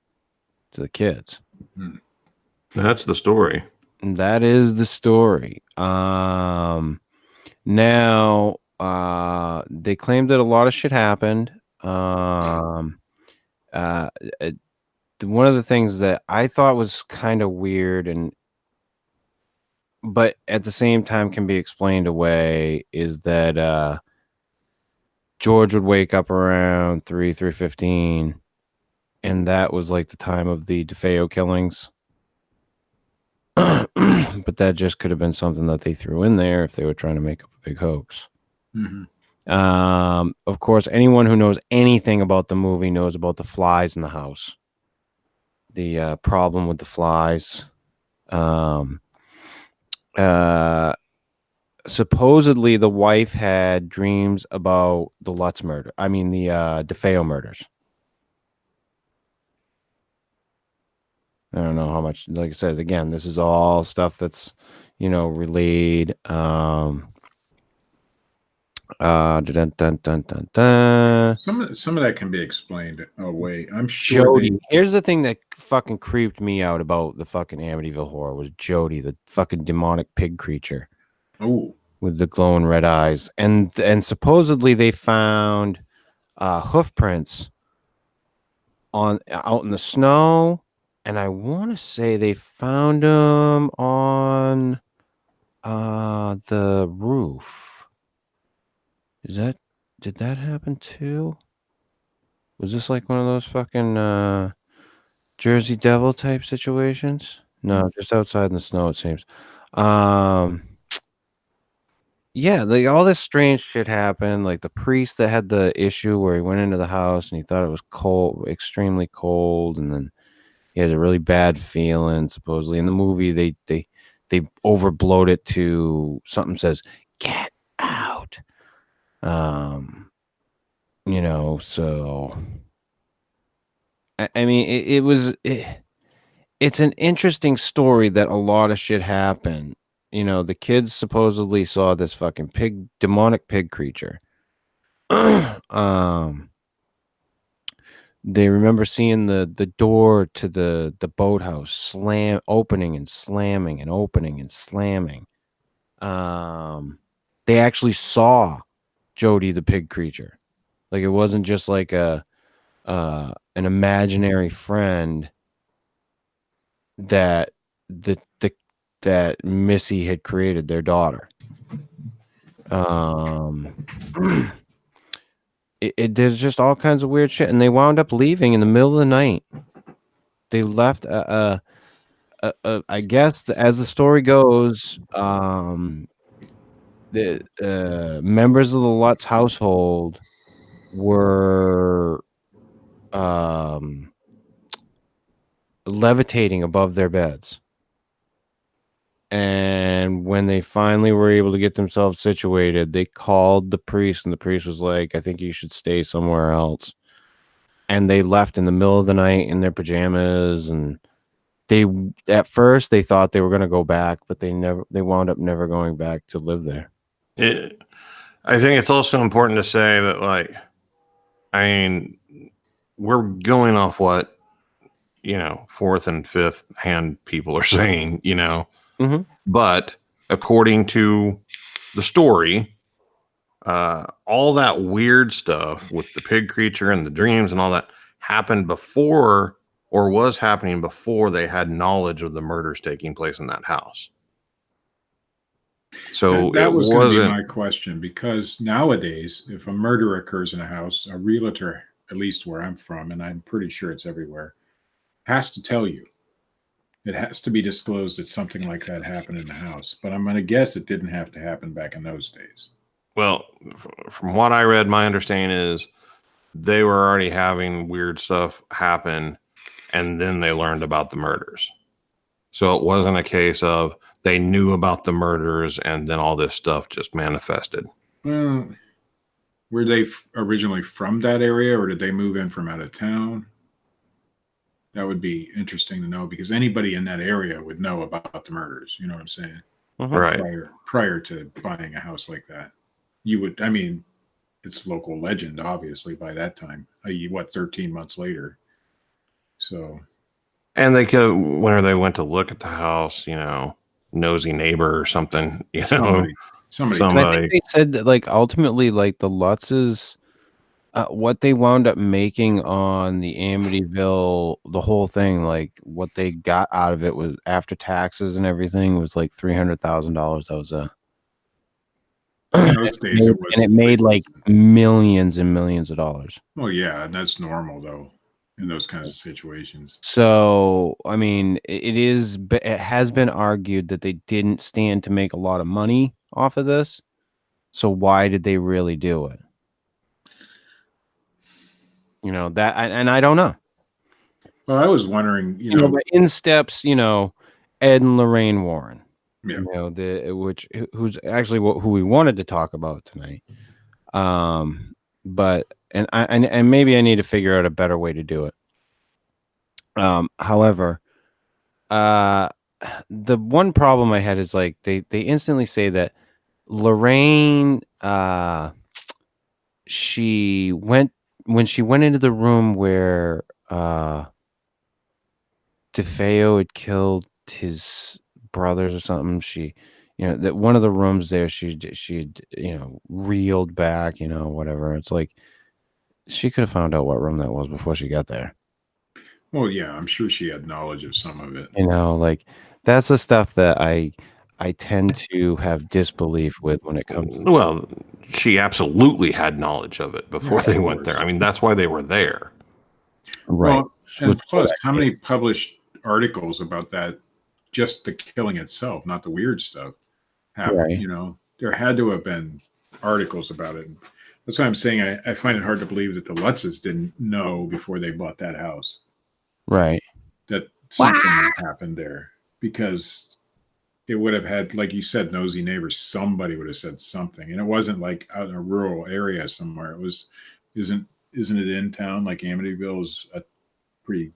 to the kids. That's the story. And that is the story. Now, they claimed that a lot of shit happened. One of the things that I thought was kind of weird but at the same time can be explained away is that George would wake up around 3:15, and that was like the time of the DeFeo killings. But that just could have been something that they threw in there if they were trying to make up a big hoax. Of course, anyone who knows anything about the movie knows about the flies in the house. The problem with the flies. Supposedly the wife had dreams about the Lutz murder. I mean the DeFeo murders. I don't know how much, like I said, again, this is all stuff that's, relayed. Dun, dun, dun, dun, dun. Some of that can be explained away. I'm sure. Jody. Here's the thing that fucking creeped me out about the fucking Amityville horror was Jody, the fucking demonic pig creature. Oh. With the glowing red eyes. And supposedly they found hoof prints out in the snow. And I want to say they found them on the roof. Did that happen too? Was this like one of those fucking Jersey Devil type situations? No, just outside in the snow, it seems. Yeah, like all this strange shit happened. Like the priest that had the issue where he went into the house and he thought it was cold, extremely cold, and then he had a really bad feeling. Supposedly in the movie, they overblowed it to something says "get out." So I mean, it's an interesting story that a lot of shit happened. The kids supposedly saw this fucking demonic pig creature. They remember seeing the door to the boathouse opening and slamming and opening and slamming. They actually saw Jody the pig creature. Like it wasn't just like an imaginary friend that that Missy had created, their daughter. There's just all kinds of weird shit, and they wound up leaving in the middle of the night. They left. I guess as the story goes, the members of the Lutz household were levitating above their beds. And when they finally were able to get themselves situated, they called the priest, and the priest was like, I think you should stay somewhere else. And they left in the middle of the night in their pajamas. And at first they thought they were going to go back, but they wound up never going back to live there. I think it's also important to say that, like, I mean, we're going off what, fourth and fifth hand people are saying, but according to the story, all that weird stuff with the pig creature and the dreams and all that happened before, or was happening before they had knowledge of the murders taking place in that house. So that was going to be my question, because nowadays, if a murder occurs in a house, a realtor, at least where I'm from, and I'm pretty sure it's everywhere, has to tell you. It has to be disclosed that something like that happened in the house. But I'm going to guess it didn't have to happen back in those days. Well, from what I read, my understanding is they were already having weird stuff happen, and then they learned about the murders. So it wasn't a case of they knew about the murders and then all this stuff just manifested. Well, were they originally from that area, or did they move in from out of town? That would be interesting to know because anybody in that area would know about the murders. You know what I'm saying? Right. Prior to buying a house like that, you would. I mean, it's local legend, obviously. By that time, 13 months later. So, And they could, whenever they went to look at the house, nosy neighbor or something, somebody. And I think they said that, like, ultimately, like, the Lutzes, what they wound up making on the Amityville, the whole thing, like, what they got out of it was, after taxes and everything, was like $300,000. That was in those days, it was, and it made like millions and millions of dollars. Oh yeah, and that's normal though in those kinds of situations. So, I mean, it has been argued that they didn't stand to make a lot of money off of this. So why did they really do it? That, and I don't know. Well, I was wondering, but in steps, Ed and Lorraine Warren. Yeah. Who's actually who we wanted to talk about tonight. But and maybe I need to figure out a better way to do it. However, the one problem I had is, like, they instantly say that Lorraine, when she went into the room where DeFeo had killed his brothers or something, she, that one of the rooms there, she reeled back, whatever. It's like she could have found out what room that was before she got there. Well, yeah, I'm sure she had knowledge of some of it. Like, that's the stuff that I tend to have disbelief with when it comes. Well, she absolutely had knowledge of it before they went there. I mean, that's why they were there. Right. Well, and plus, how many published articles about that? Just the killing itself, not the weird stuff. Happened. Right. There had to have been articles about it. That's why I'm saying I find it hard to believe that the Lutzes didn't know before they bought that house. Right. That something happened there, because it would have had, like you said, nosy neighbors. Somebody would have said something, and it wasn't like out in a rural area somewhere. It was, isn't it in town? Like Amityville is a pretty.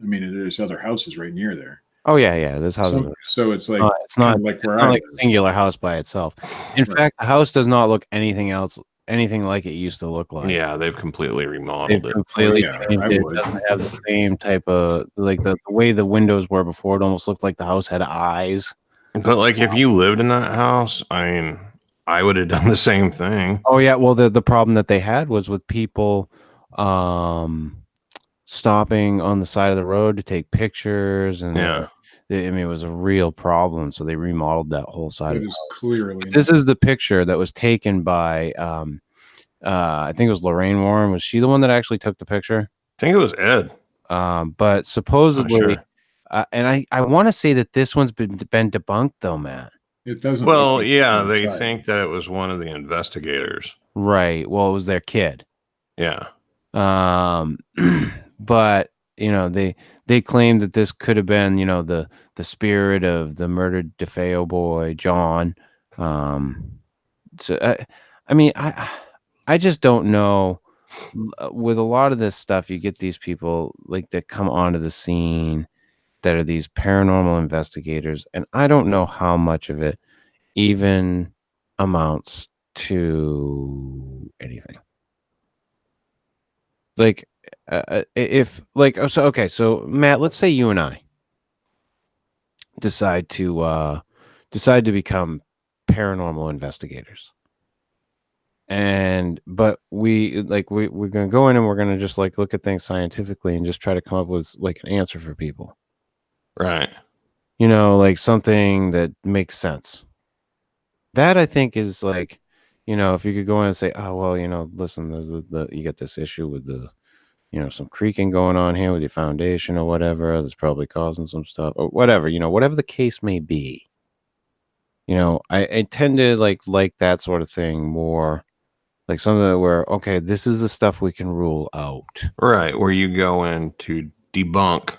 I mean, there's other houses right near there. Oh yeah. This house. So it's like it's not like where it's not like a singular house by itself. In fact, the house does not look anything like it used to look like. Yeah, they've completely remodeled it. Completely changed it. It doesn't have the same type of, like, the way the windows were before. It almost looked like the house had eyes. But, like, if you lived in that house, I mean, I would have done the same thing. Oh yeah, well, the problem that they had was with people stopping on the side of the road to take pictures, and Yeah. it was a real problem. So they remodeled that whole side of the house. Clearly, this is the picture that was taken by I think it was Lorraine Warren. Was she the one that actually took the picture? I think it was Ed. But supposedly, Sure. and I want to say that this one's been debunked though, Matt. It doesn't. Well, look like yeah, they think that it was one of the investigators. Right. Well, it was their kid. Yeah. But they claimed that this could have been, the spirit of the murdered DeFeo boy, John. So I mean, I just don't know. With a lot of this stuff, you get these people, like, that come onto the scene that are these paranormal investigators, and I don't know how much of it even amounts to anything. Like, if, like, so Matt, let's say you and I decide to become paranormal investigators. But we're gonna go in and we're gonna just, like, look at things scientifically and just try to come up with, like, an answer for people. Right. Like something that makes sense. That, I think, is like, if you could go in and say, oh well, listen, there's you get this issue with the, some creaking going on here with your foundation or whatever that's probably causing some stuff or whatever, whatever the case may be. I tend to like that sort of thing more. Like something where, okay, this is the stuff we can rule out. Right. Where you go in to debunk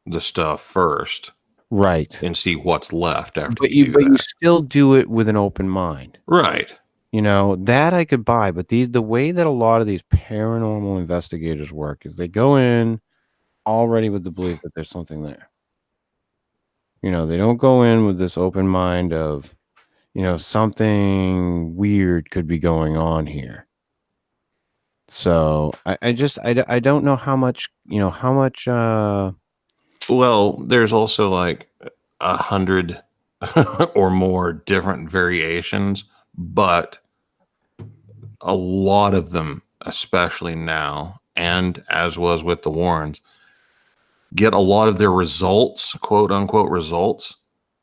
the stuff first. Right. And see what's left after. But you still do it with an open mind. Right. That I could buy. But the way that a lot of these paranormal investigators work is they go in, already with the belief that there's something there. You know, they don't go in with this open mind of, you know, something weird could be going on here. So I don't know how much, you know, how much Well, there's also like 100 or more different variations, but a lot of them, especially now, and as was with the Warrens, get a lot of their results, quote unquote results,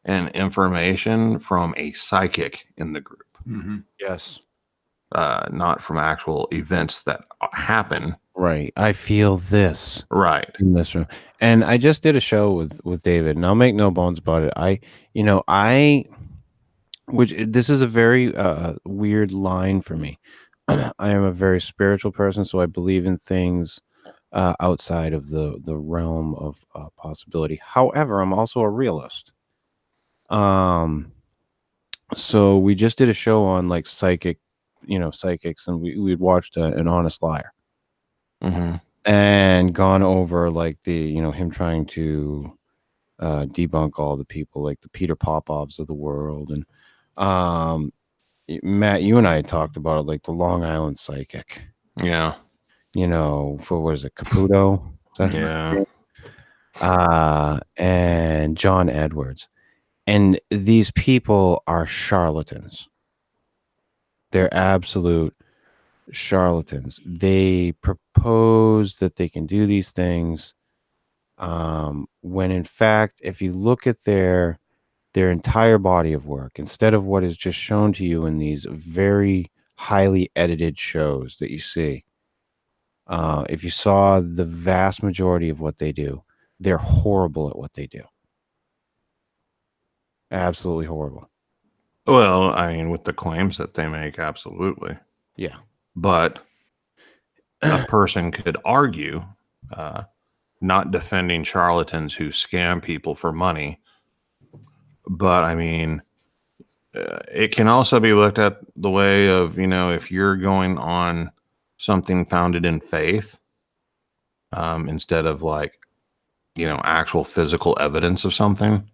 and information from a psychic in the group. Mm-hmm. yes. Not from actual events that happen. Right. I feel this Right. in this room. And I just did a show with David, and I'll make no bones about it. Which this is a very weird line for me. I am a very spiritual person, so I believe in things outside of the realm of possibility. However, I'm also a realist. So we just did a show on like psychics, and we'd watched An Honest Liar. Mm-hmm. And gone over like him trying to debunk all the people like the Peter Popovs of the world. And Matt, you and I had talked about it, like the Long Island psychic, Yeah. for what is it, Caputo? Is that Yeah. and John Edwards. And these people are charlatans. They're absolute charlatans. They propose that they can do these things, when in fact, if you look at their entire body of work, instead of what is just shown to you in these very highly edited shows that you see, if you saw the vast majority of what they do, they're horrible at what they do. Absolutely horrible. Well, I mean, with the claims that they make, absolutely. Yeah. But a person could argue, not defending charlatans who scam people for money, but I mean, it can also be looked at the way of, if you're going on something founded in faith, instead of like, actual physical evidence of something,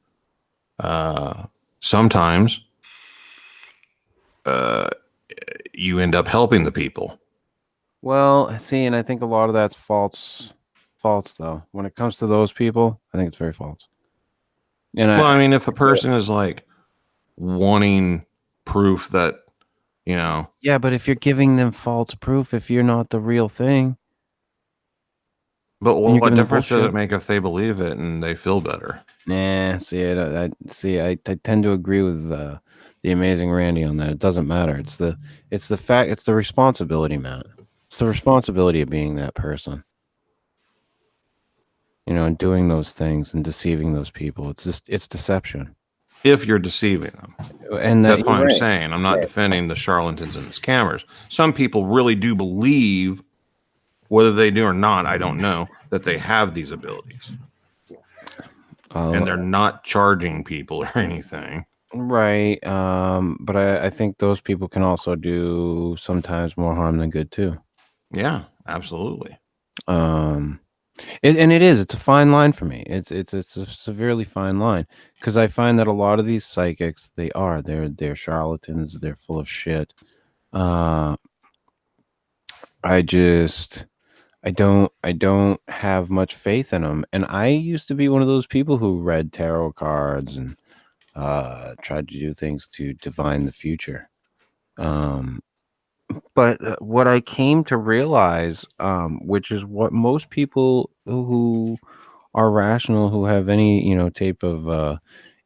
sometimes you end up helping the people. Well, see, and I think a lot of that's false though. When it comes to those people, I think it's very false. And Well, I mean, if a person is like wanting proof that, yeah, but if you're giving them false proof, if you're not the real thing, but and you're what giving them difference does bullshit. it make if they believe it and they feel better? Nah, see, I tend to agree with the amazing Randy on that. It doesn't matter. It's the fact. It's the responsibility, Matt. It's the responsibility of being that person. And doing those things and deceiving those people. It's deception. If you're deceiving them. And that's what I'm right. saying. I'm not defending the charlatans and the scammers. Some people really do believe, whether they do or not, I don't know, that they have these abilities. And they're not charging people or anything. Right. But I think those people can also do sometimes more harm than good too. Yeah, absolutely. It's a fine line for me. It's a severely fine line, because I find that a lot of these psychics, they're charlatans. They're full of shit. I don't have much faith in them. And I used to be one of those people who read tarot cards and tried to do things to divine the future. But what I came to realize, which is what most people who are rational, who have any type of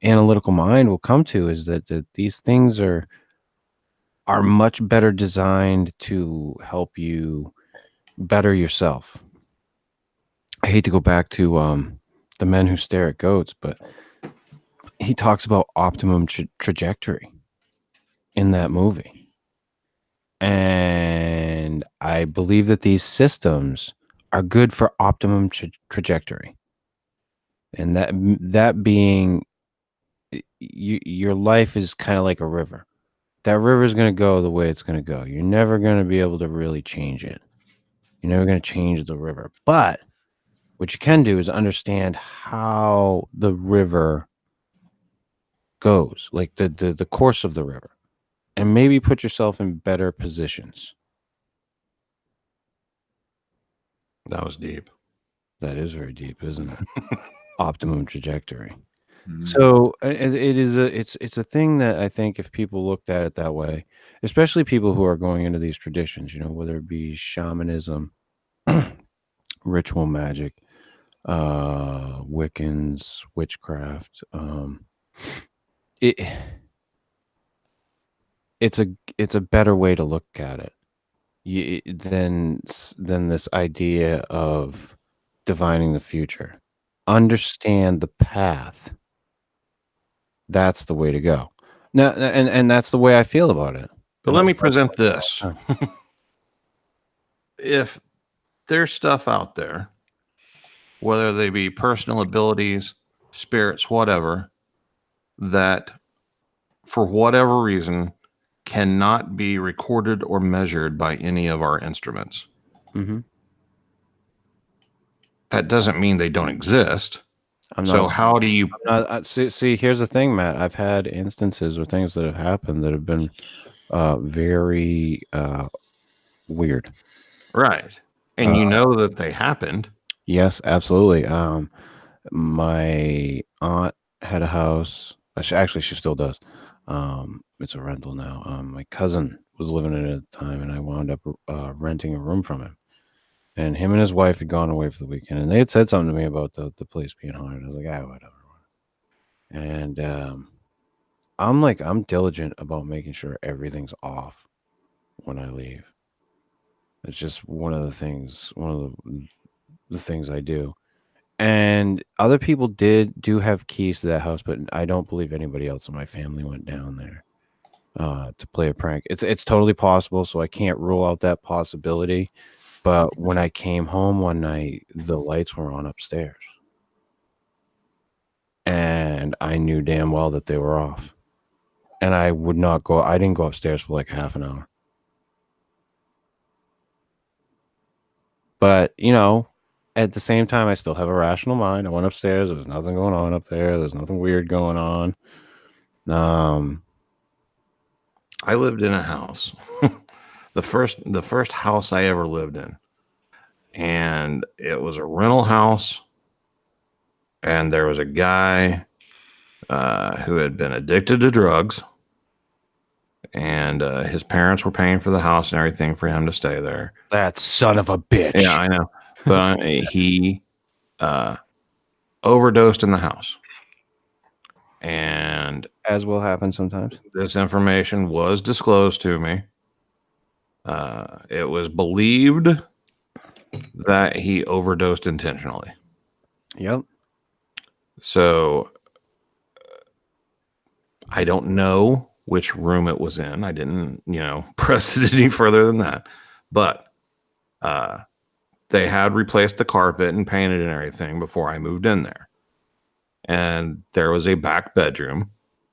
analytical mind, will come to, is that these things are much better designed to help you better yourself. I hate to go back to The Men Who Stare at Goats, but he talks about optimum trajectory in that movie. And I believe that these systems are good for optimum trajectory. And that being, your life is kind of like a river. That river is going to go the way it's going to go. You're never going to be able to really change it. You're never going to change the river. But what you can do is understand how the river goes, like the course of the river, and maybe put yourself in better positions. That was deep. That is very deep, isn't it? Optimum trajectory. Mm. So it's a thing that I think if people looked at it that way, especially people who are going into these traditions, whether it be shamanism, ritual magic, Wiccans, witchcraft, it it's a better way to look at it than this idea of divining the future. Understand the path. That's the way to go. Now, and that's the way I feel about it. But let me present this. Sure. If there's stuff out there, whether they be personal abilities, spirits, whatever, that for whatever reason cannot be recorded or measured by any of our instruments, that doesn't mean they don't exist. So how do you see? Here's the thing, Matt. I've had instances or things that have happened that have been very weird. Right. And you know that they happened. Yes, absolutely. My aunt had a house. Actually, she still does. It's a rental now. My cousin was living in it at the time, and I wound up renting a room from him. And him and his wife had gone away for the weekend, and they had said something to me about the place being haunted. I was like, whatever. And I'm diligent about making sure everything's off when I leave. It's just one of the things I do. And other people do have keys to that house, but I don't believe anybody else in my family went down there to play a prank. It's totally possible, so I can't rule out that possibility. But when I came home one night, the lights were on upstairs. And I knew damn well that they were off. And I didn't go upstairs for like half an hour. But, at the same time, I still have a rational mind. I went upstairs. There was nothing going on up there. There's nothing weird going on. I lived in a house, the first house I ever lived in, and it was a rental house. And there was a guy who had been addicted to drugs, and his parents were paying for the house and everything for him to stay there. That son of a bitch. Yeah, I know. But he overdosed in the house. And as will happen sometimes, this information was disclosed to me. It was believed that he overdosed intentionally. Yep. So I don't know which room it was in. I didn't, press it any further than that. But they had replaced the carpet and painted and everything before I moved in there. And there was a back bedroom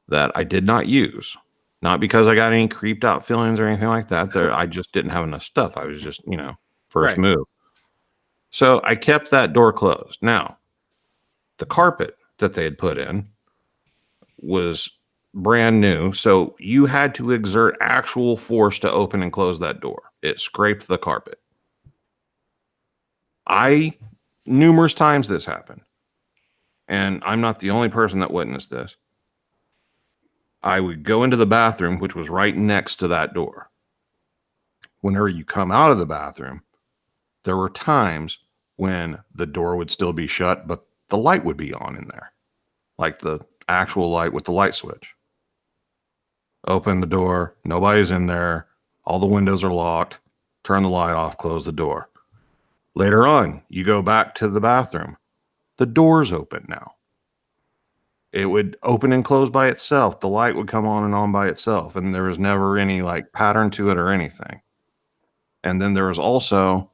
that I did not use. Not because I got any creeped out feelings or anything like that. I just didn't have enough stuff. I was just, first move. So I kept that door closed. Now, the carpet that they had put in was brand new. So you had to exert actual force to open and close that door. It scraped the carpet. Numerous times this happened. And I'm not the only person that witnessed this. I would go into the bathroom, which was right next to that door. Whenever you come out of the bathroom, there were times when the door would still be shut, but the light would be on in there. Like the actual light with the light switch. Open the door, nobody's in there, all the windows are locked, turn the light off, close the door. Later on, you go back to the bathroom. The door's open now. It would open and close by itself. The light would come on and on by itself. And there was never any pattern to it or anything. And then there was also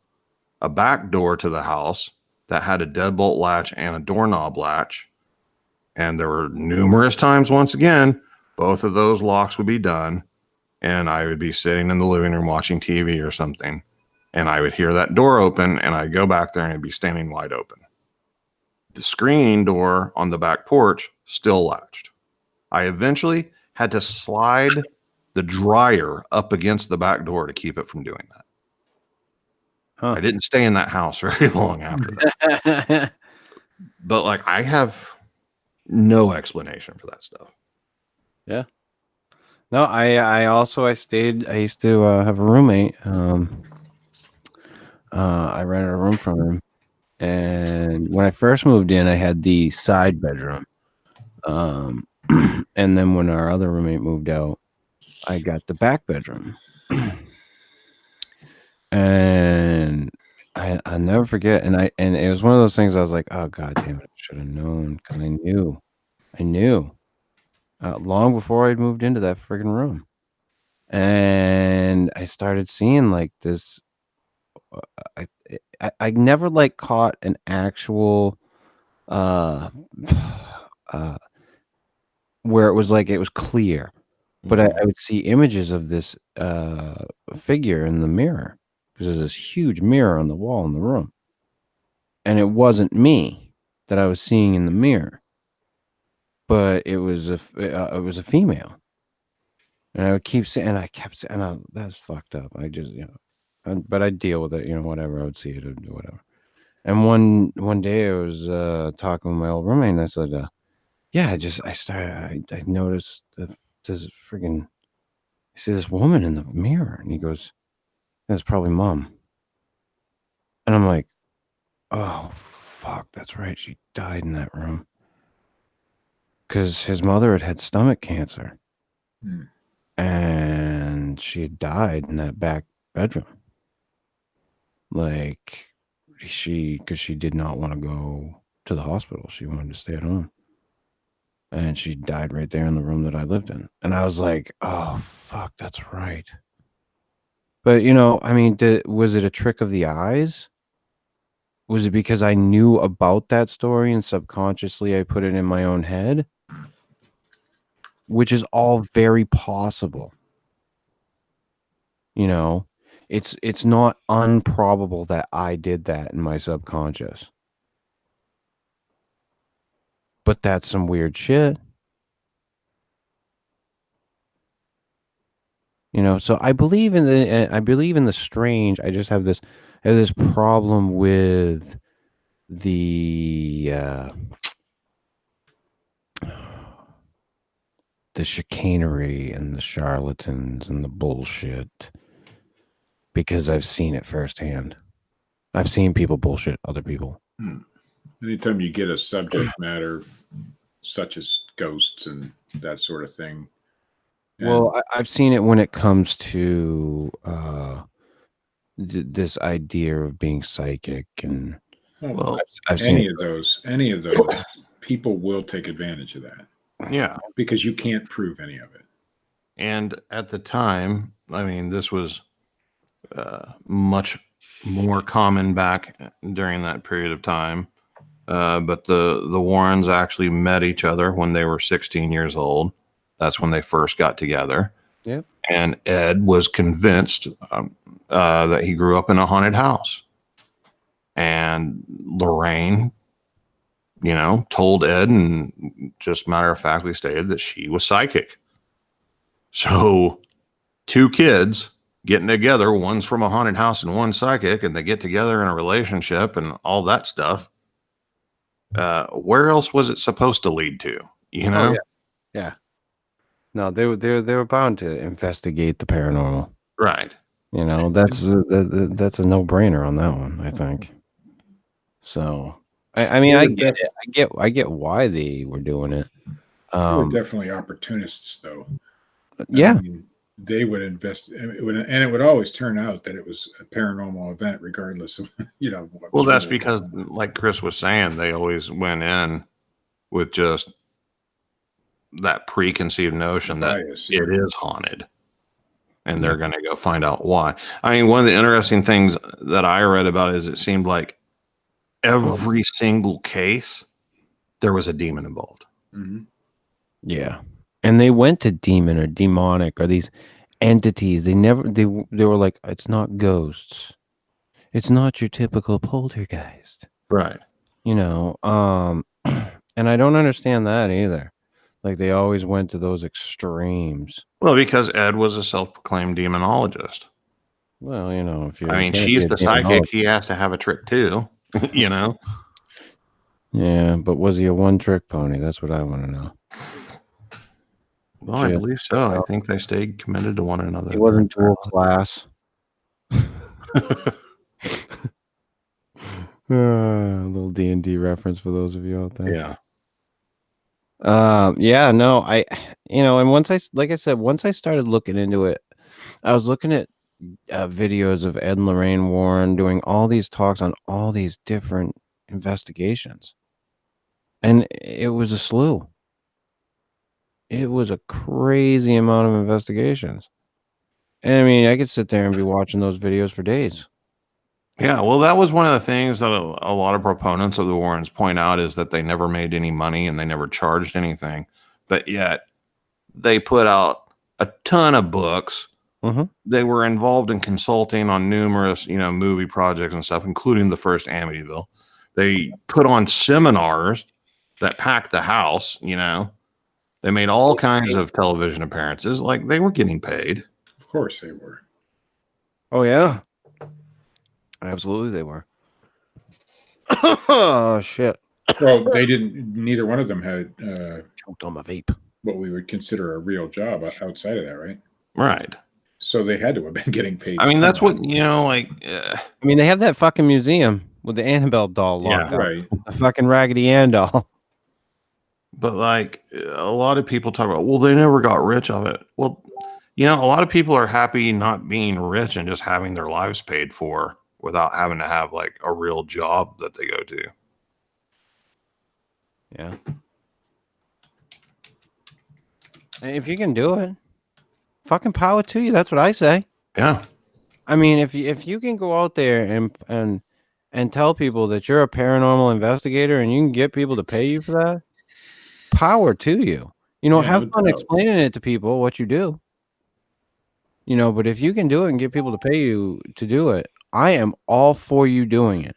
a back door to the house that had a deadbolt latch and a doorknob latch. And there were numerous times, once again, both of those locks would be done. And I would be sitting in the living room watching TV or something. And I would hear that door open and I'd go back there and it'd be standing wide open. The screen door on the back porch still latched. I eventually had to slide the dryer up against the back door to keep it from doing that. I didn't stay in that house very long after that. But like, I have no explanation for that stuff. Yeah. No, I also I used to have a roommate. I rented a room from him, and when I first moved in, I had the side bedroom. And then when our other roommate moved out, I got the back bedroom. And I'll never forget. And it was one of those things I was like, oh god damn it, I should have known, because I knew long before I'd moved into that friggin' room. And I started seeing like this. I never like caught an actual where it was like it was clear, but I would see images of this figure in the mirror, because there's this huge mirror on the wall in the room, and it wasn't me that I was seeing in the mirror, but it was a female. And I would keep saying, and I kept saying, that's fucked up. I just, but I'd deal with it, whatever. I would see it or do whatever. And one day I was talking with my old roommate, and I said, yeah, I noticed this friggin', I see this woman in the mirror. And he goes, that's probably Mom. And I'm like, oh, fuck, that's right. She died in that room. Because his mother had stomach cancer. And she had died in that back bedroom. Like, because she did not want to go to the hospital. She wanted to stay at home. And she died right there in the room that I lived in. And I was like, oh, fuck, that's right. But, I mean, was it a trick of the eyes? Was it because I knew about that story and subconsciously I put it in my own head? Which is all very possible. It's not improbable that I did that in my subconscious. But that's some weird shit. So I believe in the strange. I just have this problem with the chicanery and the charlatans and the bullshit, because I've seen it firsthand. I've seen people bullshit other people. Anytime you get a subject matter such as ghosts and that sort of thing. Well, I've seen it when it comes to this idea of being psychic, and I've seen any of those people will take advantage of that. Yeah, because you can't prove any of it. And at the time, I mean, this was much more common back during that period of time. But the Warrens actually met each other when they were 16 years old. That's when they first got together. Yep. And Ed was convinced that he grew up in a haunted house. And Lorraine, told Ed, and just matter of factly stated that she was psychic. So 2 kids getting together, one's from a haunted house and one's psychic, and they get together in a relationship and all that stuff. Where else was it supposed to lead to? Oh, yeah. No, they were bound to investigate the paranormal, right? That's a no-brainer on that one, I think. So, I mean, I get it. I get why they were doing it. They were definitely opportunists, though. Yeah. I mean, they would invest, and it would always turn out that it was a paranormal event, regardless of Well, that's because, like Chris was saying, they always went in with just that preconceived notion that it is haunted, and they're going to go find out why. I mean, one of the interesting things that I read about is it seemed like every single case there was a demon involved. Mm-hmm. Yeah. And they went to demon or demonic or these entities. They were like, it's not ghosts. It's not your typical poltergeist. Right. You know, and I don't understand that either. Like they always went to those extremes. Well, because Ed was a self-proclaimed demonologist. Well, you know, if you I mean, can't be she's a the psychic. demonologist. He has to have a trick too. You know. Yeah, but was he a one-trick pony? That's what I want to know. Well, I believe so. I think they stayed committed to one another. He wasn't dual class. A little D&D reference for those of you out there. Yeah. Yeah, no, and once like I said, once I started looking into it, I was looking at videos of Ed and Lorraine Warren doing all these talks on all these different investigations. And it was a slew. It was a crazy amount of investigations. And I mean, I could sit there and be watching those videos for days. Yeah, well, that was one of the things that a lot of proponents of the Warrens point out is that they never made any money and they never charged anything, but yet they put out a ton of books. They were involved in consulting on numerous, movie projects and stuff, including the first Amityville. They put on seminars that packed the house. They made all kinds of television appearances. Like they were getting paid. Of course they were. Oh yeah, absolutely they were. Oh shit! Well, they didn't. Neither one of them had choked on my vape. What we would consider a real job outside of that, right? Right. So they had to have been getting paid. I mean, that's what I mean, they have that fucking museum with the Annabelle doll locked up. Right. The fucking Raggedy Ann doll. But like a lot of people talk about, well, they never got rich of it. Well, a lot of people are happy not being rich and just having their lives paid for without having to have like a real job that they go to. Yeah. And if you can do it, fucking power to you. That's what I say. Yeah. I mean, if you can go out there and tell people that you're a paranormal investigator and you can get people to pay you for that, power to you. Have fun explaining it to people what you do. But if you can do it and get people to pay you to do it, I am all for you doing it.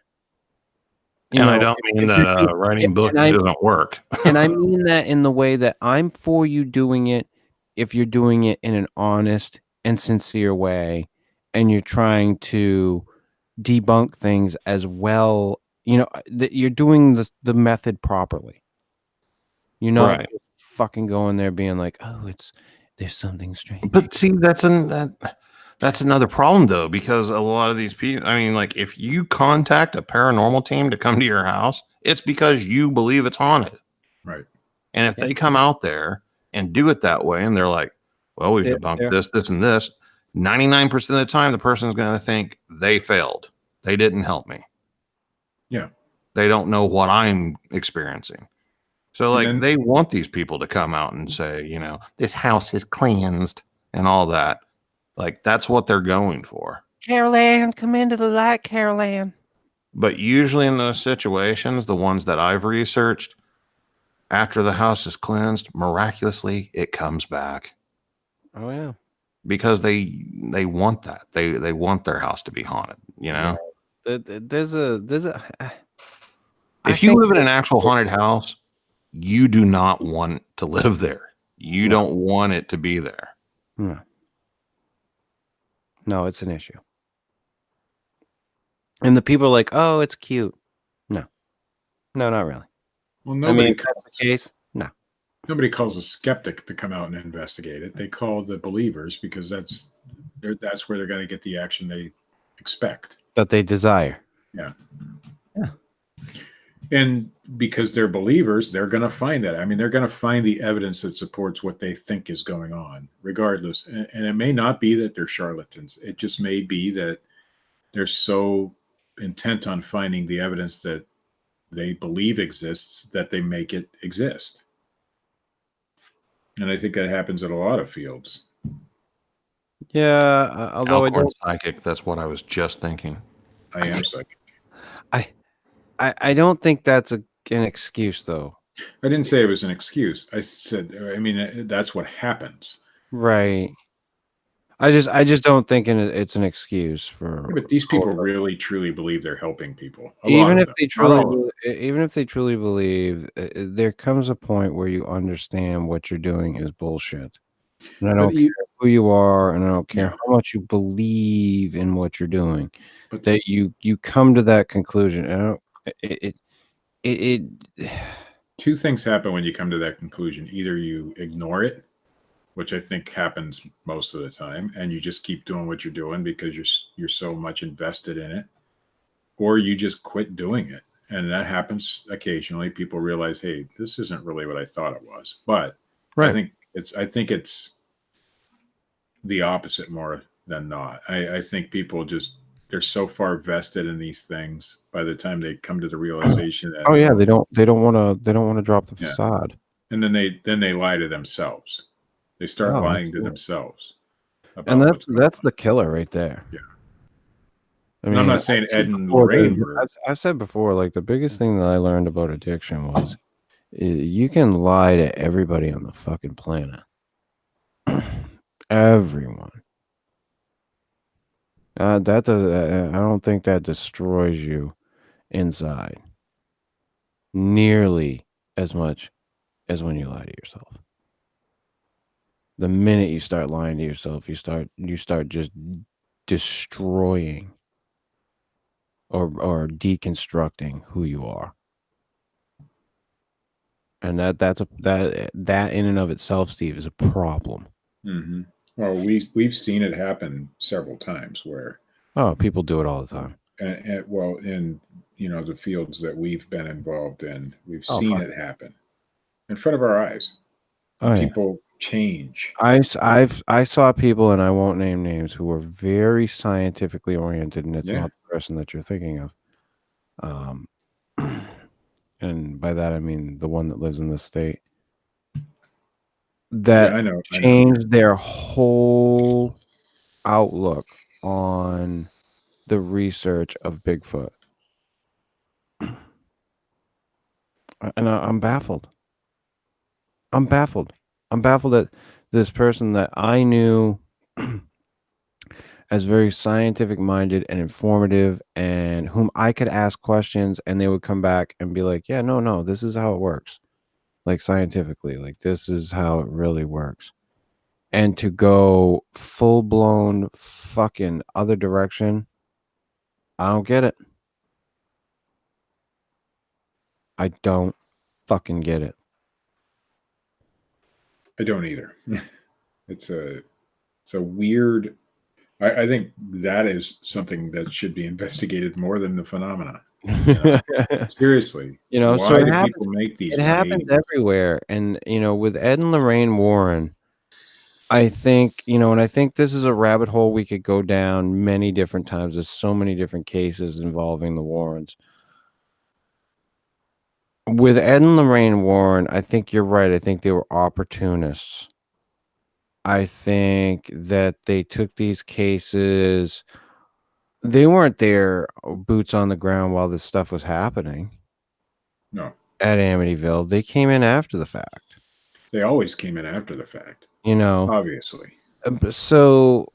I don't mean that writing books doesn't work. And I mean that in the way that I'm for you doing it if you're doing it in an honest and sincere way and you're trying to debunk things as well, that you're doing the method properly. You're not Right. fucking going there being like, oh, there's something strange. But see, that's another problem though, because a lot of these people, I mean, like if you contact a paranormal team to come to your house, it's because you believe it's haunted. Right. And if they come out there and do it that way and they're like, well, we've debunked this, and this, 99% of the time, the person's going to think they failed. They didn't help me. Yeah. They don't know what I'm experiencing. So like they want these people to come out and say, this house is cleansed and all that. Like that's what they're going for. Carol Ann, come into the light, Carol Ann. But usually in those situations, the ones that I've researched, after the house is cleansed, miraculously it comes back. Oh yeah. Because they want that. They want their house to be haunted, There's a if you live in an actual haunted house, you do not want to live there. You don't want it to be there. No, it's an issue. And the people are like, oh, it's cute. No, not really. Well, nobody calls the case. No. Nobody calls a skeptic to come out and investigate it. They call the believers because that's where they're going to get the action they expect. That they desire. Yeah. And because they're believers, they're going to find that. I mean, they're going to find the evidence that supports what they think is going on, regardless. And it may not be that they're charlatans. It just may be that they're so intent on finding the evidence that they believe exists that they make it exist. And I think that happens in a lot of fields. Yeah, although Alcorn psychic, that's what I was just thinking. I am psychic. I don't think that's an excuse, though. I didn't say it was an excuse. I said, I mean, that's what happens. Right. I just don't think it's an excuse for. Yeah, but these people really truly believe they're helping people. A lot Even of if them. they Not truly, all of them. even if they truly believe, there comes a point where you understand what you're doing is bullshit. And I But don't care who you are, and I don't care Yeah. how much you believe in what you're doing. But That you come to that conclusion. And I don't, it two things happen when you come to that conclusion. Either you ignore it, which I think happens most of the time, and you just keep doing what you're doing because you're so much invested in it, or you just quit doing it. And that happens occasionally. People realize, hey, this isn't really what I thought it was. But right. I think it's the opposite more than not. I think people just they're so far vested in these things by the time they come to the realization that Oh yeah, they don't want to drop the Yeah. facade. and then they lie to themselves. They start Oh, lying to absolutely. themselves And about what's going on. the killer right there. Yeah. I And I'm mean, not saying I've said Ed and before, Lorraine were I've said before, like the biggest thing that I learned about addiction was you can lie to everybody on the fucking planet. Everyone. That does. I don't think that destroys you inside nearly as much as when you lie to yourself. The minute you start lying to yourself, you start just destroying or deconstructing who you are. And that in and of itself, Steve, is a problem. Mm-hmm. Well, we've seen it happen several times where People do it all the time. well, in the fields that we've been involved in, we've Oh, seen fuck. it happen in front of our eyes. Oh, yeah. People change. I saw people, and I won't name names, who were very scientifically oriented, and it's Yeah. not the person that you're thinking of. And by that I mean the one that lives in the state that Yeah, I know. changed their whole outlook on the research of Bigfoot. And I'm baffled. I'm baffled. I'm baffled that this person that I knew as very scientific minded and informative, and whom I could ask questions and they would come back and be like, yeah, no, this is how it works. Like scientifically, like this is how it really works. And to go full blown fucking other direction, I don't get it. I don't fucking get it. I don't either. It's a weird. I think that is something that should be investigated more than the phenomena. Seriously, So why it do happens. people make these? It happens waves? everywhere, and with Ed and Lorraine Warren, I think and I think this is a rabbit hole we could go down many different times. There's so many different cases involving the Warrens. With Ed and Lorraine Warren, I think you're right. I think they were opportunists. I think that they took these cases. They weren't there boots on the ground while this stuff was happening. No, at Amityville. They came in after the fact. they always came in after the fact. Obviously. So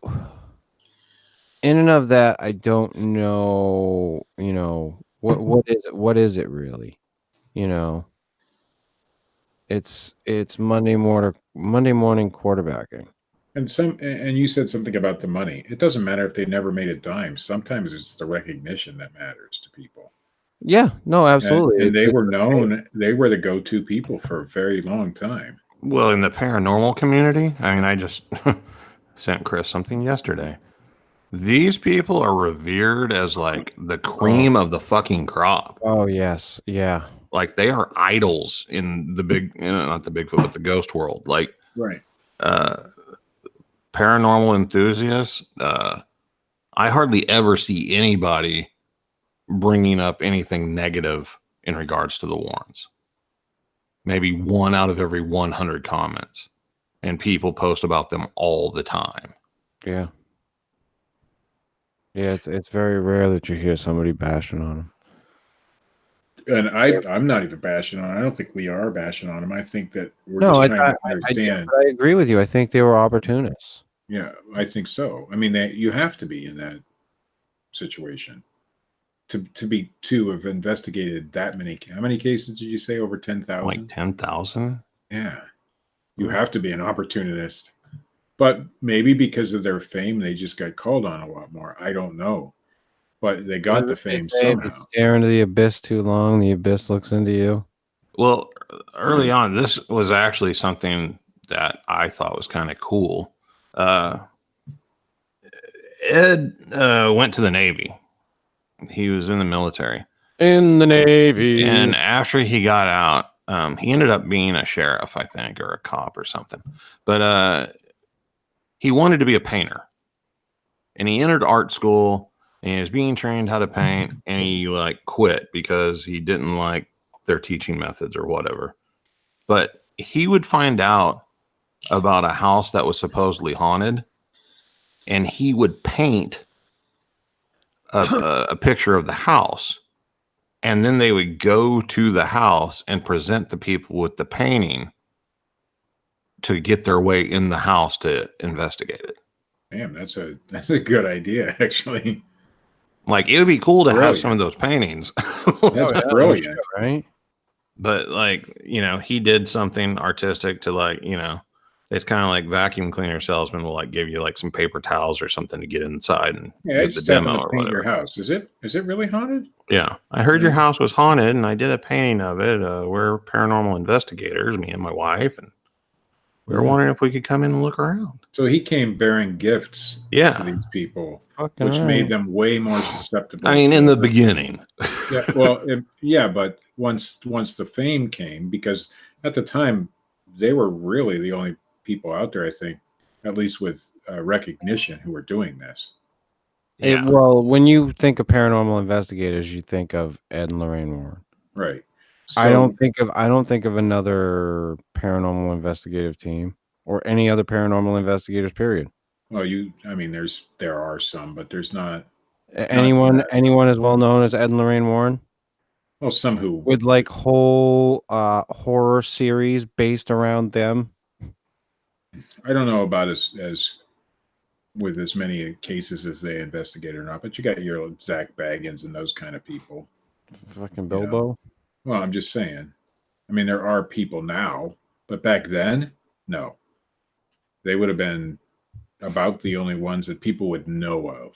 in and of that, I don't know. What is it really? It's Monday morning quarterbacking. And you said something about the money. It doesn't matter if they never made a dime. Sometimes it's the recognition that matters to people. Yeah, no, absolutely. And they were known. They were the go-to people for a very long time. Well, in the paranormal community, I mean, I just sent Chris something yesterday. These people are revered as like the cream of the fucking crop. Oh yes, yeah. Like they are idols in the not the Bigfoot, but the ghost world. Like, right. Paranormal enthusiasts. I hardly ever see anybody bringing up anything negative in regards to the Warrens. Maybe 1 out of every 100 comments, and people post about them all the time. Yeah. Yeah, it's very rare that you hear somebody bashing on them. And I'm not even bashing on. I don't think we are bashing on them. I think that we're just trying to understand. I agree with you. I think they were opportunists. Yeah, I think so. I mean, you have to be in that situation to have investigated that many. How many cases did you say? Over 10,000? Like 10,000? Yeah, you have to be an opportunist. But maybe because of their fame, they just got called on a lot more. I don't know, but they got the fame If you somehow. stare into the abyss too long, the abyss looks into you. Well, early on, this was actually something that I thought was kind of cool. Ed went to the Navy. He was in the military. In the Navy. And after he got out, he ended up being a sheriff, I think, or a cop or something. But he wanted to be a painter. And he entered art school and he was being trained how to paint, and he like quit because he didn't like their teaching methods or whatever. But he would find out about a house that was supposedly haunted, and he would paint a picture of the house, and then they would go to the house and present the people with the painting to get their way in the house to investigate it. Damn, that's a good idea, actually. Like, it would be cool to have Brilliant. some of those paintings. That's brilliant. Right? But like, he did something artistic to, like, it's kind of like vacuum cleaner salesman will like give you like some paper towels or something to get inside and Yeah, I give the just happened demo to or paint your whatever. house. Is it really haunted? Yeah. I heard your house was haunted and I did a painting of it. We're paranormal investigators, me and my wife, and we were wondering if we could come in and look around. So he came bearing gifts to these people, Fucking which right. made them way more susceptible. I mean, to in the it. beginning. Yeah, well, but once the fame came, because at the time they were really the only people out there, I think, at least with recognition, who were doing this. Yeah. Well, when you think of paranormal investigators, you think of Ed and Lorraine Warren. Right. I don't think of another paranormal investigative team or any other paranormal investigators, period. Well, there are some, but there's not. Anyone as well known as Ed and Lorraine Warren? Well, some who With like whole horror series based around them. I don't know about as with as many cases as they investigate or not, but you got your Zach Baggins and those kind of people. Fucking Bilbo. Well, I'm just saying. I mean, there are people now, but back then, no. They would have been about the only ones that people would know of.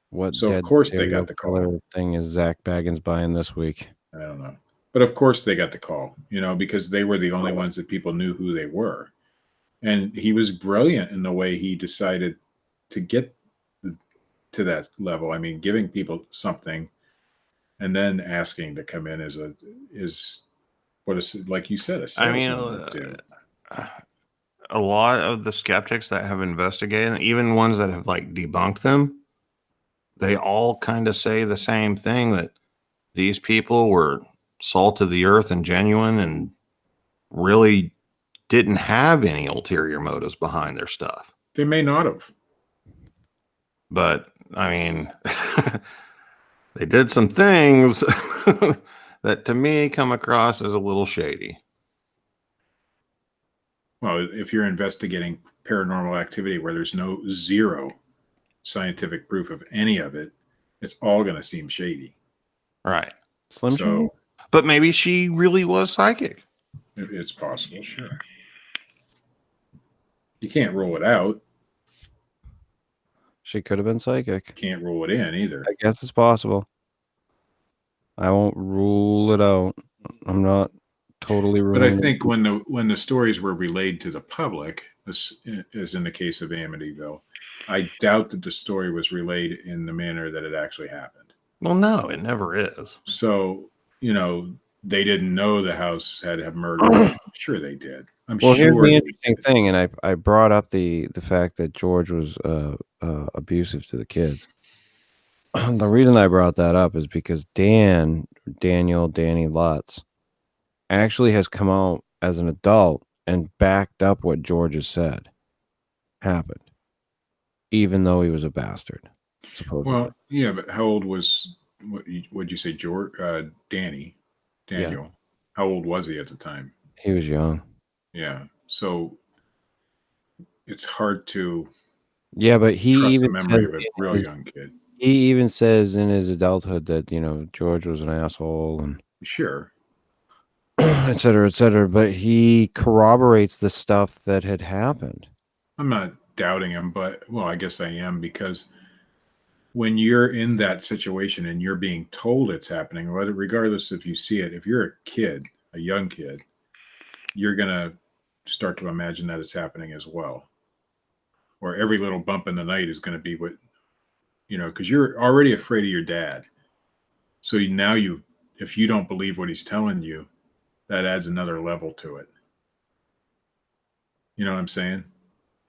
What So of dead course they serial got the call. killer thing is Zach Baggins buying this week? I don't know. But of course they got the call, because they were the only ones that people knew who they were. And he was brilliant in the way he decided to get to that level. I mean, giving people something and then asking to come in is what is, like you said, a salesman would do. A lot of the skeptics that have investigated, even ones that have like debunked them, they all kind of say the same thing, that these people were salt of the earth and genuine and really didn't have any ulterior motives behind their stuff. They may not have. But I mean, they did some things that to me come across as a little shady. Well, if you're investigating paranormal activity where there's zero scientific proof of any of it, it's all going to seem shady. Right. Slim Shady? But maybe she really was psychic. It's possible, sure. You can't rule it out. She could have been psychic. Can't rule it in either. I guess it's possible. I won't rule it out. I'm not totally But I ruling think when the stories were relayed to the public, as in the case of Amityville, I doubt that the story was relayed in the manner that it actually happened. Well, no, it never is. So, they didn't know the house had murder. I'm sure they did. Here's sure the interesting thing, and I brought up the fact that George was abusive to the kids. The reason I brought that up is because Danny Lutz actually has come out as an adult and backed up what George has said happened, even though he was a bastard, supposedly. Well, yeah, but how old was what'd you say, George? Daniel. Yeah. How old was he at the time? He was young. Yeah. So it's hard to Yeah, but he Trust the even memory says of a in real his, young kid. he even says in his adulthood that George was an asshole and Sure. et cetera, et cetera. But he corroborates the stuff that had happened. I'm not doubting him, but well, I guess I am, because when you're in that situation and you're being told it's happening, whether regardless if you see it, if you're a kid, a young kid, you're gonna start to imagine that it's happening as well. Or every little bump in the night is going to be what because you're already afraid of your dad. So now if you don't believe what he's telling you, that adds another level to it. You know what I'm saying?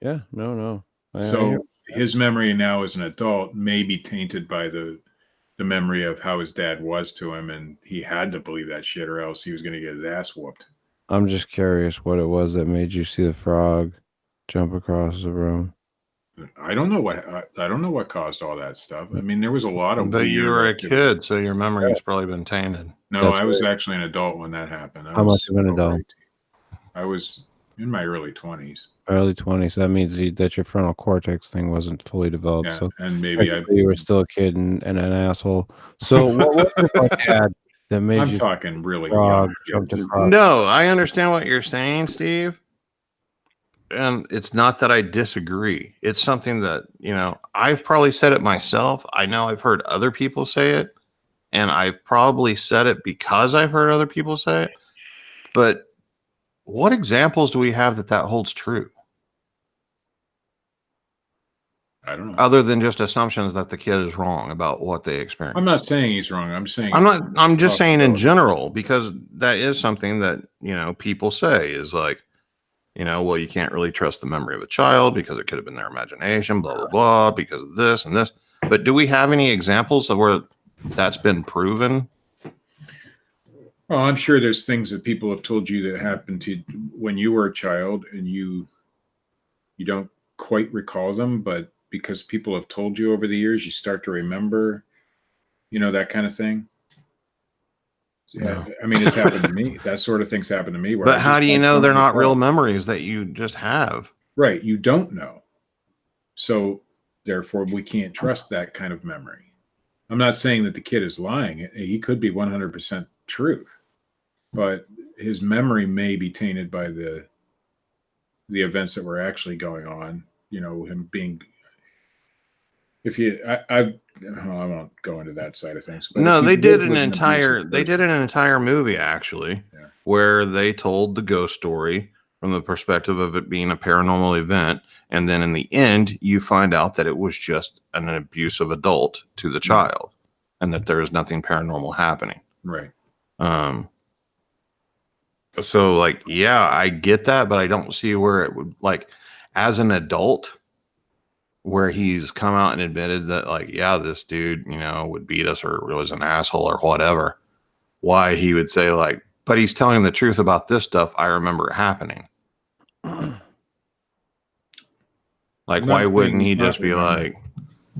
Yeah, no. So his memory now as an adult may be tainted by the memory of how his dad was to him, and he had to believe that shit or else he was going to get his ass whooped. I'm just curious what it was that made you see the frog jump across the room. I don't know what caused all that stuff. I mean, there was a lot of But weird you were a activity. kid, so your memory has probably been tainted. No, That's I was right. actually an adult when that happened. How much of an over adult? 18. I was in my early 20s. Early 20s. That means that your frontal cortex thing wasn't fully developed. Yeah, So and maybe you were still a kid and an asshole. So what was it about Dad that made I'm you talking really frog young jumped kids. across? No, I understand what you're saying, Steve. And it's not that I disagree. It's something that, I've probably said it myself. I know I've heard other people say it, and I've probably said it because I've heard other people say it. But what examples do we have that holds true? I don't know. Other than just assumptions that the kid is wrong about what they experience. I'm not saying he's wrong. I'm saying I'm just saying in general, because that is something that, people say is like, well, you can't really trust the memory of a child because it could have been their imagination, blah, blah, blah, because of this and this. But do we have any examples of where that's been proven? Well, I'm sure there's things that people have told you that happened to when you were a child and you don't quite recall them, but because people have told you over the years, you start to remember, that kind of thing. Yeah. I mean, it's happened to me. That sort of thing's happened to me. But how do you know they're not real memories that you just have? Right. You don't know. So therefore, we can't trust that kind of memory. I'm not saying that the kid is lying. He could be 100% truth, but his memory may be tainted by the events that were actually going on. Him being. I won't go into that side of things. But no, they did an entire movie actually, where they told the ghost story from the perspective of it being a paranormal event, and then in the end, you find out that it was just an abusive adult to the child, and that there is nothing paranormal happening. Right. So, like, yeah, I get that, but I don't see where it would, like, as an adult, where he's come out and admitted that, like, yeah, this dude, would beat us or was an asshole or whatever. Why he would say, like, but he's telling the truth about this stuff. I remember it happening. Like, why wouldn't he just be like,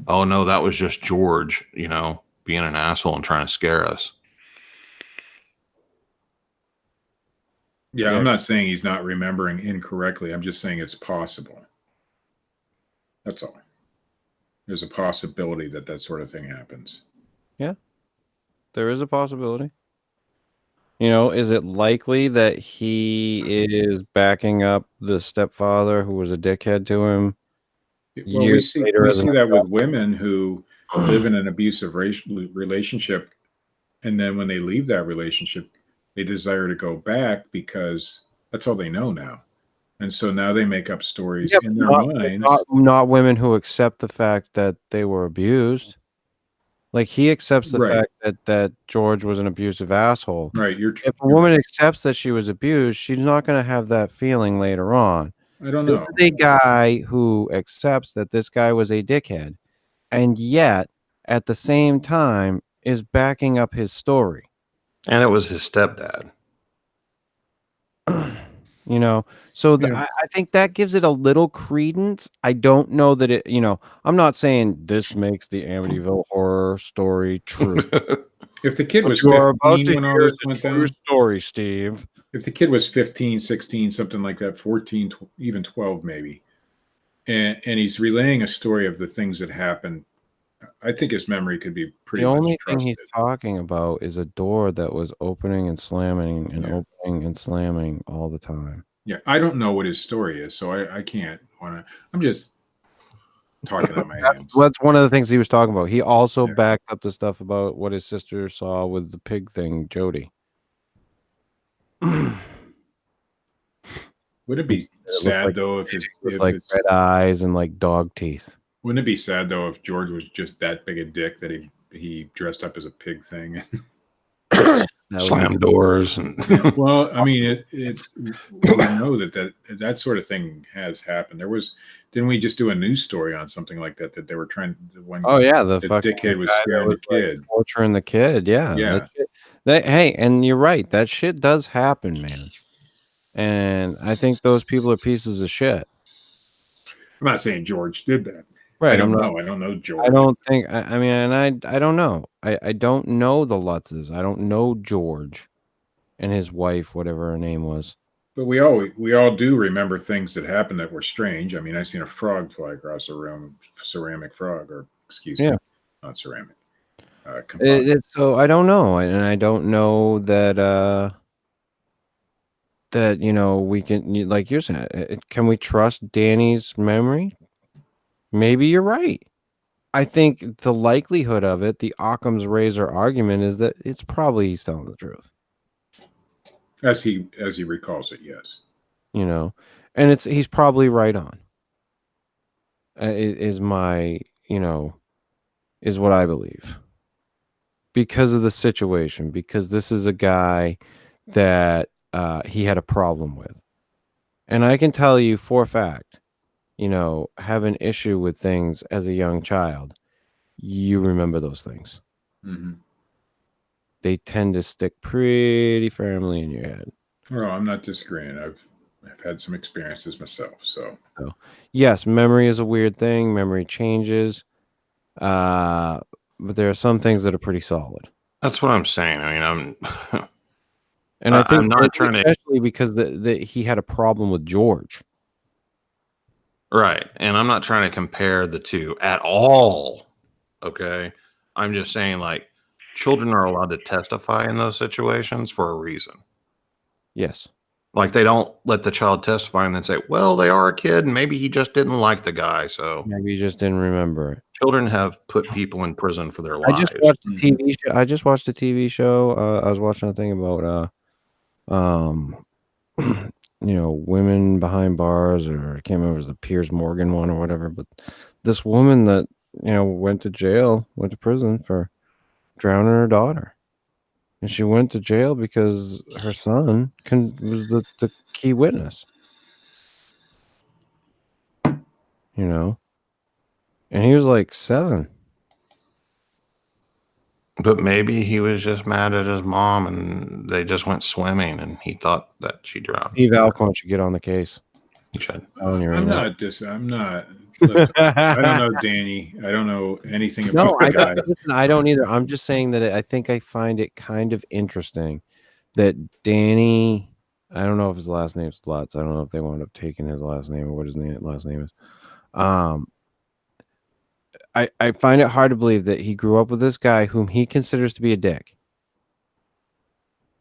oh, no, that was just George, being an asshole and trying to scare us? Yeah, I'm not saying he's not remembering incorrectly. I'm just saying it's possible. That's all. There's a possibility that sort of thing happens. Yeah, there is a possibility. Is it likely that he is backing up the stepfather who was a dickhead to him? Well, we see that with women who live in an abusive relationship, and then when they leave that relationship, they desire to go back because that's all they know now. And so now they make up stories in their minds. Not women who accept the fact that they were abused. Like, he accepts the fact that George was an abusive asshole. Right. If a woman accepts that she was abused, she's not going to have that feeling later on. I don't know. This is a guy who accepts that this guy was a dickhead, and yet, at the same time, is backing up his story. And it was his stepdad. So I think that gives it a little credence. I don't know that it, I'm not saying this makes the Amityville horror story true. If the kid was 15 when all this went down, true story, Steve. If the kid was 15, 16, something like that, 14, even 12 maybe, and he's relaying a story of the things that happened. I think his memory could be pretty The much only thing trusted. he's talking about is a door that was opening and slamming and opening and slamming all the time. Yeah, I don't know what his story is, so I can't want to. I'm just talking out my hands. That's one of the things he was talking about. He also Yeah. backed up the stuff about what his sister saw with the pig thing, Jody. Would it be sad like, though if like red eyes and like dog teeth? Wouldn't it be sad though if George was just that big a dick that he dressed up as a pig thing? Slam doors and Yeah, well, I mean, it's we know that sort of thing has happened. Didn't we just do a news story on something like that they were trying when Oh yeah, the fucking dickhead was scaring the kid, torturing the kid. Yeah. Hey, and you're right. That shit does happen, man. And I think those people are pieces of shit. I'm not saying George did that. Right. I don't know. I don't know George. I don't think. I mean, and I don't know. I don't know the Lutzes. I don't know George and his wife, whatever her name was. But we all do remember things that happened that were strange. I mean, I seen a frog fly across the room, ceramic frog, or excuse me, not ceramic. So I don't know, and I don't know that that we can, like you're saying, can we trust Danny's memory? Maybe you're right. I think the likelihood of it, the Occam's razor argument, is that it's probably he's telling the truth. As he recalls it, yes. And he's probably right on. Is my is what I believe. Because of the situation, because this is a guy that he had a problem with. And I can tell you for a fact, have an issue with things as a young child, you remember those things. Mm-hmm. They tend to stick pretty firmly in your head. Well, I'm not disagreeing. I've had some experiences myself. So yes, memory is a weird thing. Memory changes. But there are some things that are pretty solid. That's what I'm saying. I mean, and I think I'm not trying to, especially because he had a problem with George. Right. And I'm not trying to compare the two at all. Okay. I'm just saying, like, children are allowed to testify in those situations for a reason. Yes. Like, they don't let the child testify and then say, well, they are a kid and maybe he just didn't like the guy. So maybe he just didn't remember it. Children have put people in prison for their lives. I just watched a TV show. I was watching a thing about women behind bars, or I can't remember if it was the Piers Morgan one or whatever, but this woman that went to prison for drowning her daughter, and she went to jail because her son was the key witness, and he was like 7. But maybe he was just mad at his mom and they just went swimming and he thought that she drowned. Steve Alcorn should get on the case. He should. I'm not. Listen, I don't know Danny. I don't know anything about the guy. Listen, I don't either. I'm just saying that I think I find it kind of interesting that Danny, I don't know if his last name's Lutz. I don't know if they wound up taking his last name or what his last name is. I find it hard to believe that he grew up with this guy whom he considers to be a dick.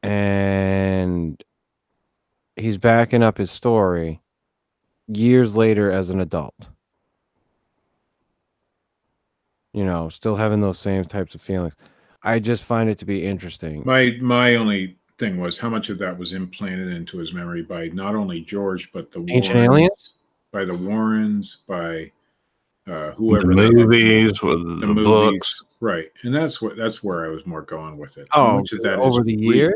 And he's backing up his story years later as an adult. Still having those same types of feelings. I just find it to be interesting. My only thing was how much of that was implanted into his memory by not only George, but the Ancient Aliens? By the Warrens, by whoever. The movies, with the books. Right. And that's where I was more going with it. How much of that over the years?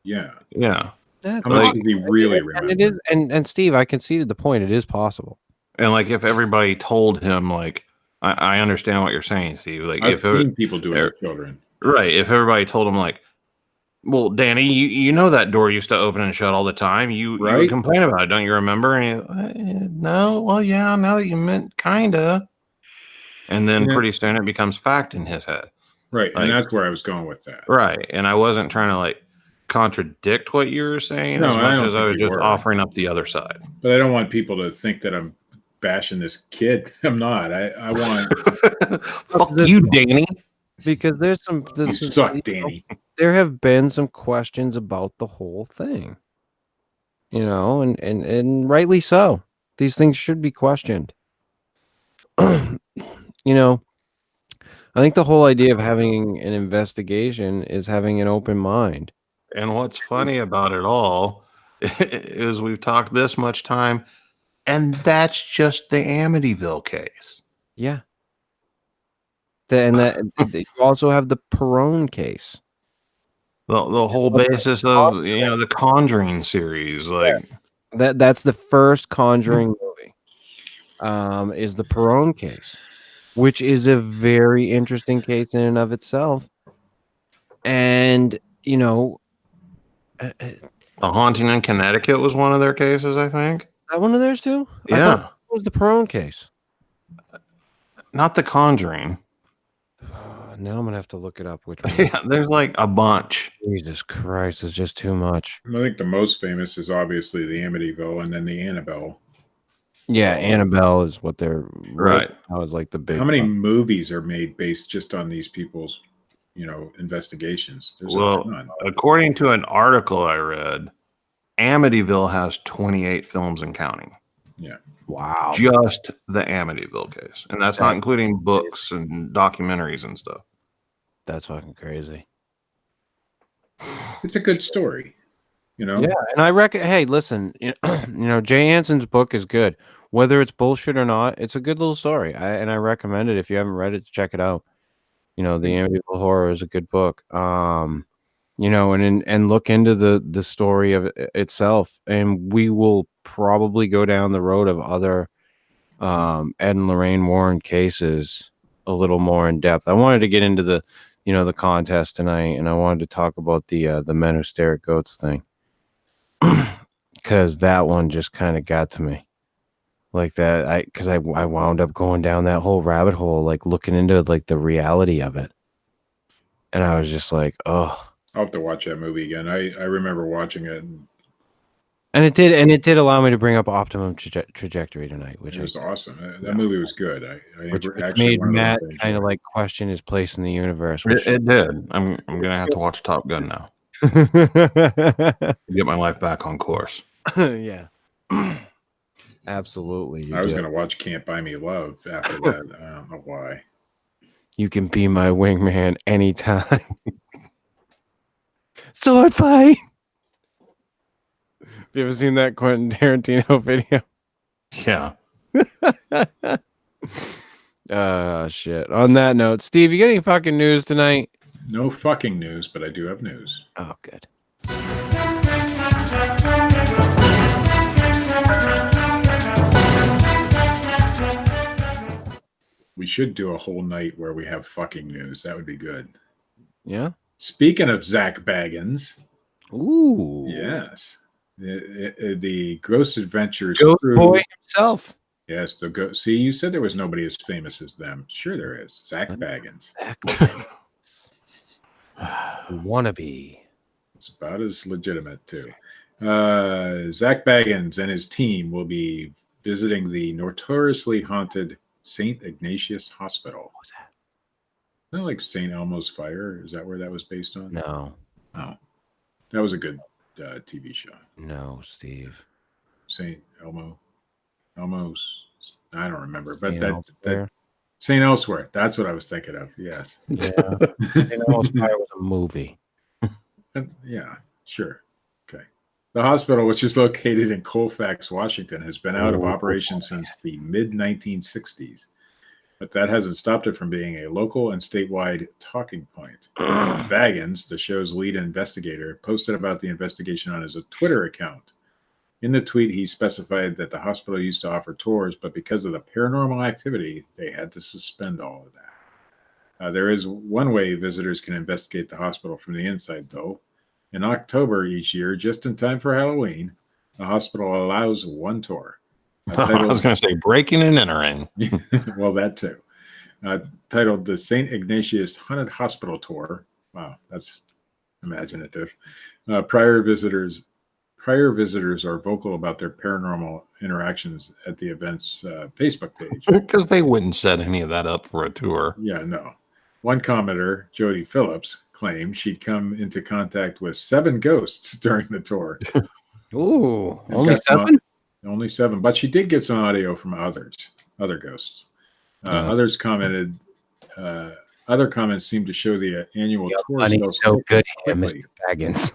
Yeah. Yeah. How much did he really remember? And it is, and Steve, I conceded the point. It is possible. And like if everybody told him, like, I understand what you're saying, Steve. Like I've seen people do it to children. Right. If everybody told him, like, well, Danny, you know that door used to open and shut all the time. You complain about it, don't you remember? And no, well, yeah, now that you meant kinda. And then pretty soon it becomes fact in his head. Right. And that's where I was going with that. Right. And I wasn't trying to like contradict what you were saying as much as I was just offering up the other side. But I don't want people to think that I'm bashing this kid. I'm not. I want Fuck you, Danny. because there's some you suck, Danny. there have been some questions about the whole thing. And rightly so. These things should be questioned. I think the whole idea of having an investigation is having an open mind. And what's funny about it all is we've talked this much time, and that's just the Amityville case. Yeah. You also have the Perone case. The whole basis of the Conjuring series, like That's the first Conjuring movie. Is the Perone case, which is a very interesting case in and of itself. And The Haunting in Connecticut was one of their cases, I think. that one of theirs too. I Yeah, thought it was the Perone case. not the Conjuring. Now I'm gonna have to look it up. Which one? Yeah, there's like a bunch. Jesus Christ, it's just too much. I think the most famous is obviously the Amityville and then the Annabelle. Yeah, Annabelle is what they're Right. That was like the big. How many movies are made based just on these people's, investigations? There's a Well, ton. according to an article I read, Amityville has 28 films and counting. Yeah. Wow. Just the Amityville case. And that's not including books and documentaries and stuff. That's fucking crazy. It's a good story, Yeah, and I reckon. Hey, listen, Jay Anson's book is good. Whether it's bullshit or not, it's a good little story. I recommend it if you haven't read it to check it out. The Amityville Horror is a good book. And look into the story of itself, and we will probably go down the road of other Ed and Lorraine Warren cases a little more in depth. I wanted to get into the contest tonight, and I wanted to talk about the men who stare at goats thing, because that one just kind of got to me like that. Because I wound up going down that whole rabbit hole, like looking into like the reality of it, and I was just like, oh. I'll have to watch that movie again. I remember watching it. And it did allow me to bring up Optimum Trajectory tonight, which was awesome. That movie was good. Which actually made Matt kind of like question his place in the universe. Which It did. I'm gonna have to watch Top Gun now. Get my life back on course. Yeah. Absolutely. I was gonna watch Can't Buy Me Love after that. I don't know why. You can be my wingman anytime. Sword fight. Have you ever seen that Quentin Tarantino video? Yeah. Shit. On that note, Steve, you got any fucking news tonight? No fucking news, but I do have news. Oh, good. We should do a whole night where we have fucking news. That would be good. Yeah. Speaking of Zach Baggins. Ooh. Yes. The Ghost Adventures Ghost crew. Boy himself. Yes, the go. See, you said there was nobody as famous as them. Sure, there is. Zach Baggins. Wannabe. It's about as legitimate too. Zach Baggins and his team will be visiting the notoriously haunted St. Ignatius Hospital. What was that? Isn't that like St. Elmo's Fire? Is that where that was based on? No. Oh, that was a good TV show. No, Steve. St. Elmo's. I don't remember, but St. that St. Elsewhere. That's what I was thinking of. Yes. Yeah. St. Elmo's Fire was a movie. Yeah, sure. Okay. The hospital, which is located in Colfax, Washington, has been out of operation since the mid-1960s, but that hasn't stopped it from being a local and statewide talking point. Baggins, the show's lead investigator, posted about the investigation on his Twitter account. In the tweet, he specified that the hospital used to offer tours, but because of the paranormal activity, they had to suspend all of that. There is one way visitors can investigate the hospital from the inside, though. In October each year, just in time for Halloween, the hospital allows one tour. I was going to say breaking and entering. Well, that too. Titled the St. Ignatius Haunted Hospital Tour. Wow, that's imaginative. Prior visitors prior visitors are vocal about their paranormal interactions at the event's Facebook page. Because they wouldn't set any of that up for a tour. Yeah, no. One commenter, Jody Phillips, claimed she'd come into contact with 7 ghosts during the tour. Ooh, And only got some- 7? Only 7, but she did get some audio from other ghosts. Others commented. Other comments seem to show the annual tour Money's sells so good tickets here, quickly. Mr. Baggins.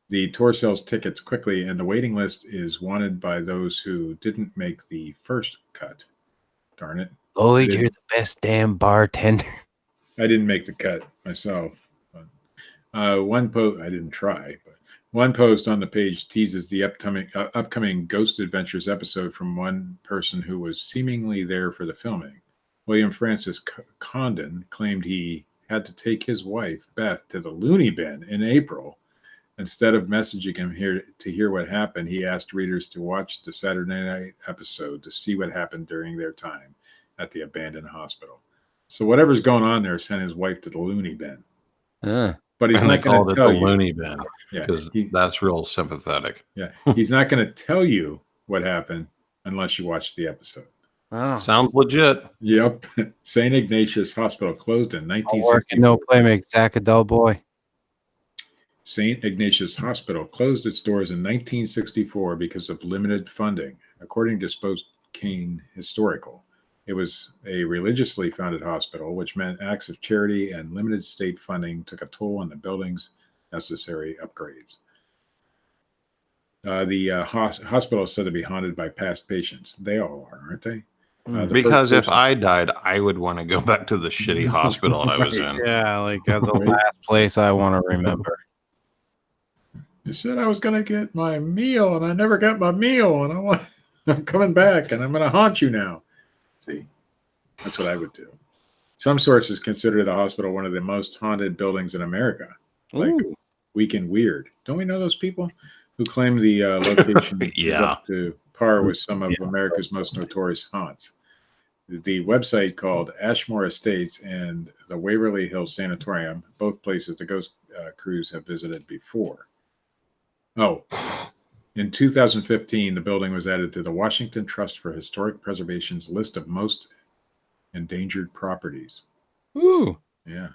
The tour sells tickets quickly, and the waiting list is wanted by those who didn't make the first cut. Darn it. Lloyd, did- you're the best damn bartender. I didn't make the cut myself. But, one post, I didn't try, but one post on the page teases the upcoming Ghost Adventures episode from one person who was seemingly there for the filming. William Francis Condon claimed he had to take his wife, Beth, to the loony bin in April. Instead of messaging him here to hear what happened, he asked readers to watch the Saturday night episode to see what happened during their time at the abandoned hospital. So whatever's going on there sent his wife to the loony bin. But he's And they not going called to it tell the you. loony bin Yeah, because that's real sympathetic. yeah, he's not going to tell you what happened unless you watch the episode. Oh. Sounds legit. Yep. St. Ignatius Hospital closed in No work and 1964. no play makes Zach a dull boy. St. Ignatius Hospital closed its doors in 1964 because of limited funding, according to Spokane Historical. It was a religiously founded hospital, which meant acts of charity and limited state funding took a toll on the building's necessary upgrades. The hospital is said to be haunted by past patients. They all are, aren't they? The Because first if I died, I would want to go back to the shitty hospital I was Right. in. Yeah, like the Right. last place I want to remember. You said I was going to get my meal, and I never got my meal, and I'm coming back, and I'm going to haunt you now. See, that's what I would do. Some sources consider the hospital one of the most haunted buildings in America. Like Ooh. Weekend Weird. Don't we know those people who claim the location is Yeah. up to par with some of America's most notorious haunts? The website called Ashmore Estates and the Waverly Hills Sanatorium, both places the ghost crews have visited before. Oh, in 2015, the building was added to the Washington Trust for Historic Preservation's list of most endangered properties. Ooh. Yeah.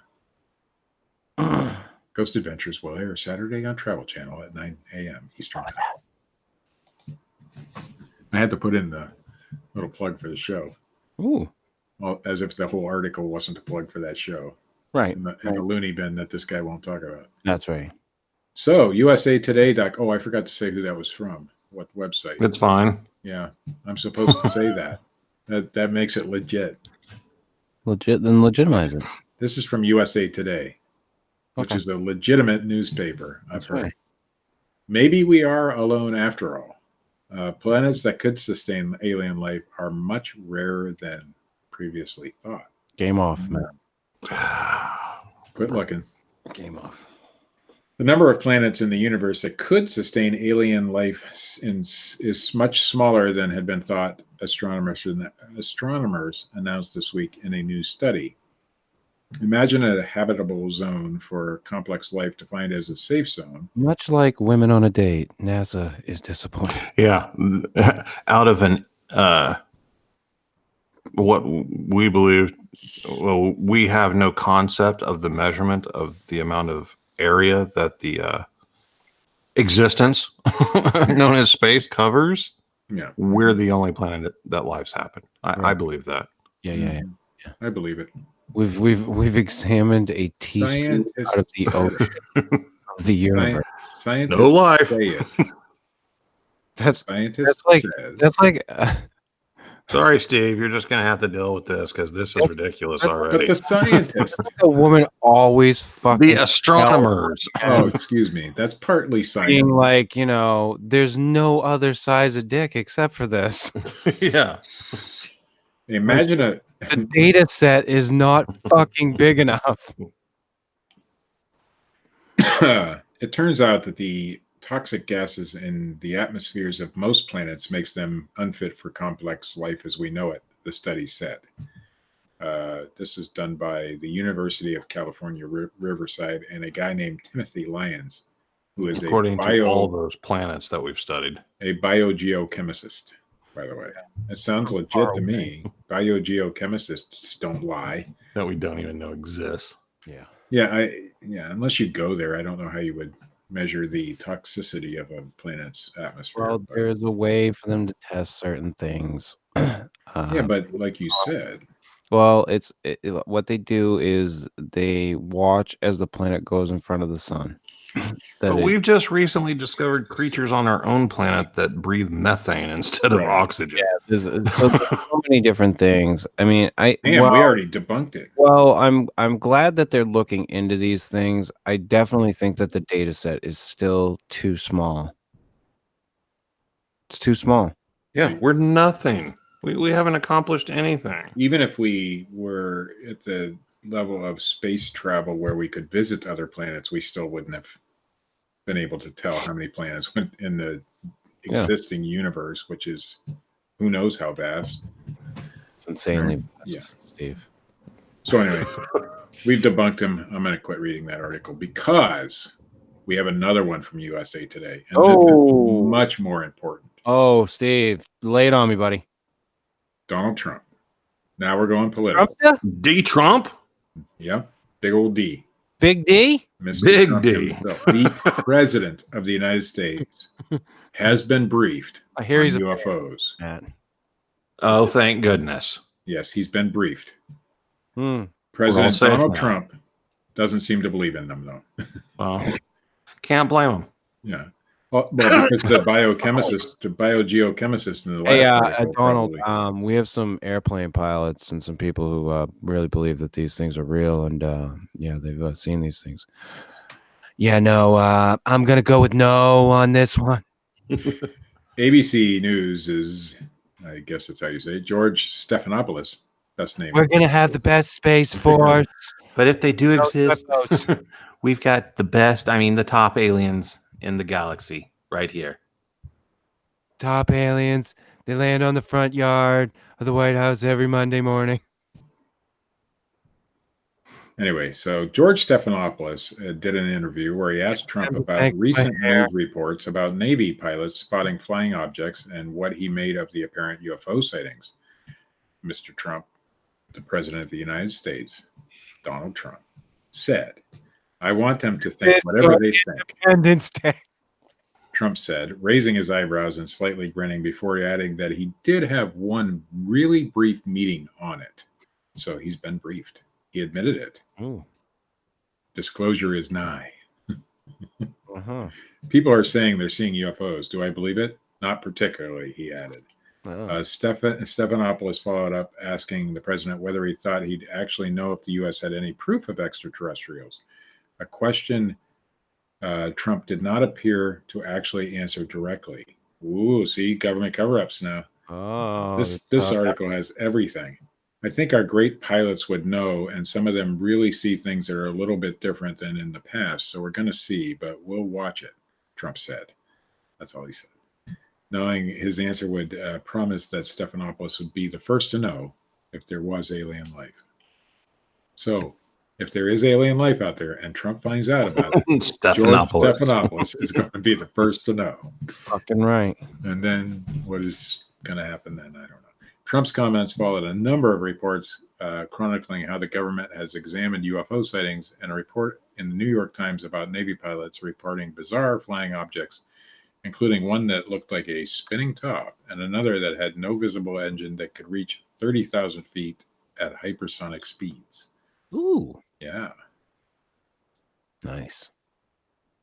Ghost Adventures will air Saturday on Travel Channel at 9 a.m. Eastern Time. I had to put in the little plug for the show. Ooh. Well, as if the whole article wasn't a plug for that show. Right. In the loony bin that this guy won't talk about. That's right. So, USA Today. Oh, I forgot to say who that was from. What website? It's fine. Yeah, I'm supposed to say that. That makes it legit. Legit, then legitimize it. This is from USA Today, which Okay. is a legitimate newspaper, I've That's heard. right. Maybe we are alone after all. Planets that could sustain alien life are much rarer than previously thought. Game off, man. Quit looking. Game off. The number of planets in the universe that could sustain alien life is much smaller than had been thought, astronomers announced this week in a new study. Imagine a habitable zone for complex life defined as a safe zone. Much like women on a date, NASA is disappointed. Yeah. Out of an what we believe, well, we have no concept of the measurement of the amount of area that the existence known as space covers. Yeah, We're the only planet that life's happened. I Right. believe that. Yeah. I believe it. We've examined a teaspoon Scientists out of the said it. ocean of the universe. Scientists No life. say it. That's Scientists like says. that's like Sorry, Steve. You're just going to have to deal with this because this is ridiculous But already. the scientists. a woman always fucking The astronomers. Oh, excuse me. That's partly being science. like, there's no other size of dick except for this. Yeah. Imagine The data set is not fucking big enough. it turns out that the toxic gases in the atmospheres of most planets makes them unfit for complex life as we know it, the study said. This is done by the University of California, Riverside, and a guy named Timothy Lyons. who is According to all those planets that we've studied. a biogeochemist, by the way. It sounds legit to me. Biogeochemists don't lie. That we don't even know exists. Yeah. Yeah, unless you go there, I don't know how you would measure the toxicity of a planet's atmosphere. Well, but- there's a way for them to test certain things. yeah, but like you said, Well, what they do is they watch as the planet goes in front of the sun. But we've just recently discovered creatures on our own planet that breathe methane instead of Right. oxygen. there's so many different things. I mean, we already debunked it. Well, I'm glad that they're looking into these things. I definitely think that the data set is still too small. It's too small. Yeah, we're nothing. We haven't accomplished anything. Even if we were at the level of space travel where we could visit other planets, we still wouldn't have been able to tell how many planets went in the existing universe, which is who knows how vast. It's insanely vast, Yeah. Steve. So anyway, we've debunked him. I'm going to quit reading that article because we have another one from USA Today, and this is much more important. Oh, Steve, lay it on me, buddy. Donald Trump. Now we're going political. D. Trump? Yeah, big old D. Big D? Mr. Big Trump D. himself, the president of the United States, has been briefed I hear on he's UFOs. Oh, thank goodness. Yes, he's been briefed. Hmm. President safe Donald now. Trump doesn't seem to believe in them, though. Well, can't blame him. Yeah. Well, because the biogeochemist in the last Hey, article Donald, probably- we have some airplane pilots and some people who really believe that these things are real, and yeah, they've seen these things. Yeah, no, I'm gonna go with no on this one. ABC News is, I guess that's how you say it, George Stephanopoulos. Best name. We're gonna have the best space force. But if they do No exist, UFOs. we've got the best, the top aliens in the galaxy right here. Top aliens. They land on the front yard of the White House every Monday morning. Anyway, so George Stephanopoulos did an interview where he asked Trump about Thank recent my hair. news reports about Navy pilots spotting flying objects and what he made of the apparent UFO sightings. Mr. Trump, the president of the United States, Donald Trump, said, "I want them to think whatever they think." Independence Day. Trump said, raising his eyebrows and slightly grinning before adding that he did have one really brief meeting on it. So he's been briefed. He admitted it. Ooh. Disclosure is nigh. Uh-huh. People are saying they're seeing UFOs. Do I believe it? Not particularly, he added. Stephanopoulos followed up asking the president whether he thought he'd actually know if the U.S. had any proof of extraterrestrials, a question Trump did not appear to actually answer directly. Ooh, see, government cover-ups now. Oh, This article has everything. I think our great pilots would know, and some of them really see things that are a little bit different than in the past. So we're going to see, but we'll watch it, Trump said. That's all he said. Knowing his answer would promise that Stephanopoulos would be the first to know if there was alien life. So if there is alien life out there and Trump finds out about it, George Stephanopoulos is going to be the first to know. Fucking right. And then what is going to happen then? I don't know. Trump's comments followed a number of reports chronicling how the government has examined UFO sightings and a report in the New York Times about Navy pilots reporting bizarre flying objects, including one that looked like a spinning top and another that had no visible engine that could reach 30,000 feet at hypersonic speeds. Ooh. Yeah. Nice.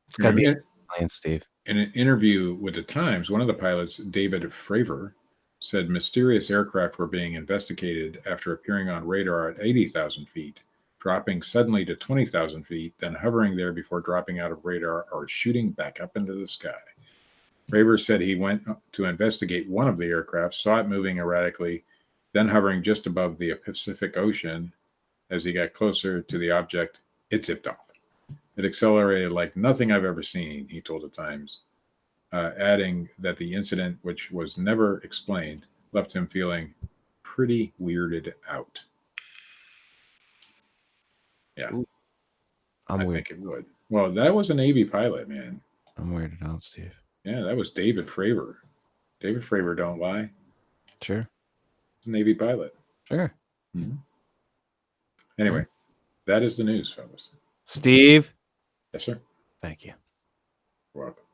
It's got to be In a Steve. an interview with the Times, one of the pilots, David Fravor, said mysterious aircraft were being investigated after appearing on radar at 80,000 feet, dropping suddenly to 20,000 feet, then hovering there before dropping out of radar or shooting back up into the sky. Fravor said he went to investigate one of the aircraft, saw it moving erratically, then hovering just above the Pacific Ocean. As he got closer to the object, it zipped off. It accelerated like nothing I've ever seen, he told the Times, adding that the incident, which was never explained, left him feeling pretty weirded out. Yeah. Ooh, I think it would. Well, that was a Navy pilot, man. I'm weirded out, Steve. Yeah, that was David Fravor. David Fravor don't lie. Sure. He's a Navy pilot. Sure. Mm-hmm. Anyway, that is the news, fellas. Steve. Yes, sir. Thank you. You're welcome.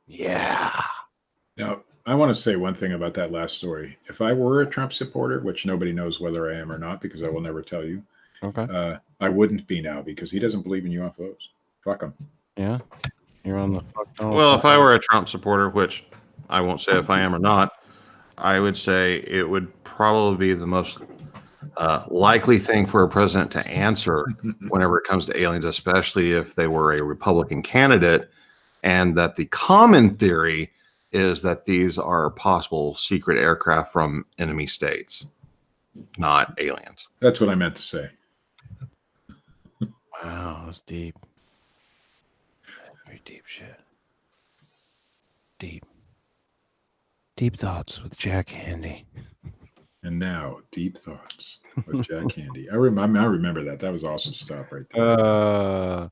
Yeah. Now, I want to say one thing about that last story. If I were a Trump supporter, which nobody knows whether I am or not because I will never tell you, Okay. I wouldn't be now because he doesn't believe in UFOs. Fuck him. Yeah. You're on the fuck. Well, if I were a Trump supporter, which I won't say if I am or not, I would say it would probably be the most likely thing for a president to answer whenever it comes to aliens, especially if they were a Republican candidate, and that the common theory is that these are possible secret aircraft from enemy states, not aliens. That's what I meant to say. Wow, that was deep. Very deep shit. Deep. Deep thoughts with Jack Handy. And now, deep thoughts with Jack Handy. I remember that. That was awesome stuff right there.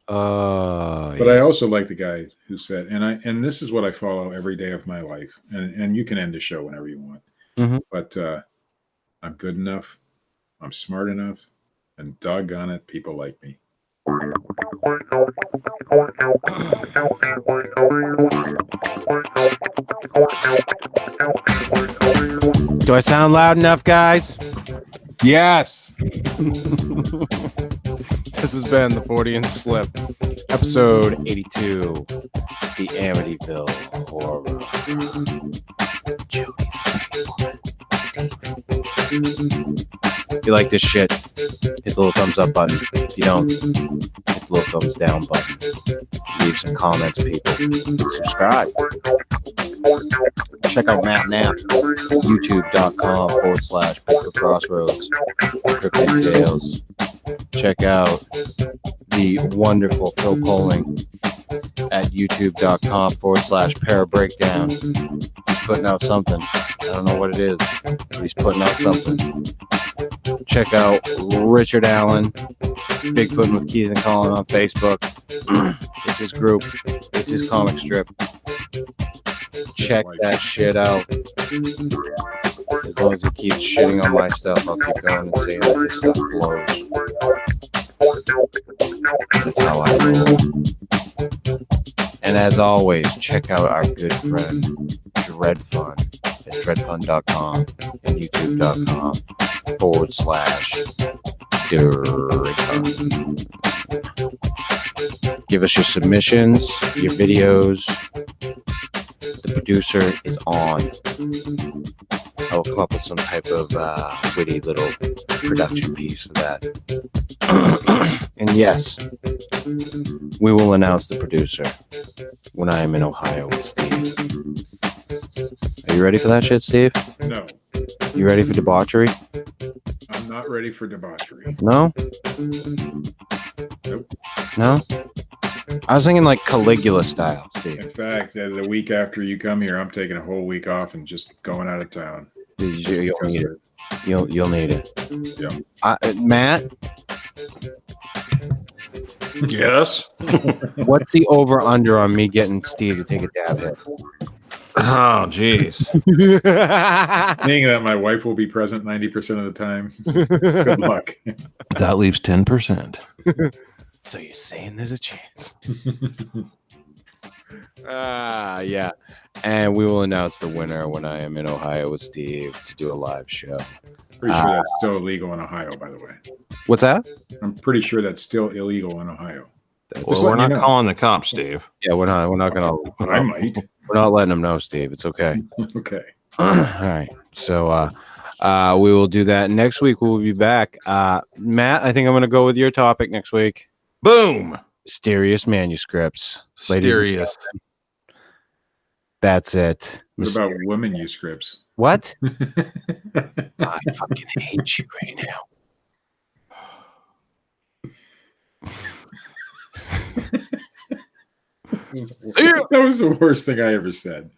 But I also like the guy who said, and this is what I follow every day of my life. And you can end the show whenever you want. Mm-hmm. But I'm good enough. I'm smart enough. And doggone it, people like me. Do I sound loud enough, guys? Yes. This has been the Fortean Slip, episode 82, the Amityville horror. If you like this shit, hit the little thumbs up button. If you don't, hit the little thumbs down button. Leave some comments, people. Subscribe. Check out Matt Knapp, youtube.com/bigfootcrossroads, Cryptic Tales. Check out the wonderful Phil Poling at youtube.com/parabreakdown. He's putting out something. I don't know what it is, but he's putting out something. Check out Richard Allen, Bigfoot with Keith and Colin on Facebook. It's his group. It's his comic strip. Check that shit out. As long as he keeps shitting on my stuff, I'll keep going and saying that this stuff blows. That's how I roll. And as always, check out our good friend Dred Funn at dredfunn.com and youtube.com/Dred Funn. Give us your submissions, your videos. The producer is on. I will come up with some type of witty little production piece for that. And yes, we will announce the producer when I am in Ohio with Steve. Are you ready for that shit, Steve? No. You ready for debauchery? I'm not ready for debauchery. No? Nope. No? I was thinking like Caligula style, Steve. In fact, the week after you come here, I'm taking a whole week off and just going out of town. You'll need it. You'll need it. Yeah. Matt? Yes. What's the over-under on me getting Steve to take a dab hit? Oh, geez. Meaning that my wife will be present 90% of the time. Good luck. That leaves 10%. So you're saying there's a chance? Yeah. And we will announce the winner when I am in Ohio with Steve to do a live show. Pretty sure that's still illegal in Ohio, by the way. What's that? I'm pretty sure that's still illegal in Ohio. Well, we're not calling the cops, Steve. Yeah, we're not gonna. I might. We're not letting them know, Steve. It's okay. Okay. All right. So we will do that next week. We'll be back. Matt, I think I'm gonna go with your topic next week. Boom. Mysterious manuscripts. Mysterious. That's it. What about women use scripts? What? I fucking hate you right now. That was the worst thing I ever said.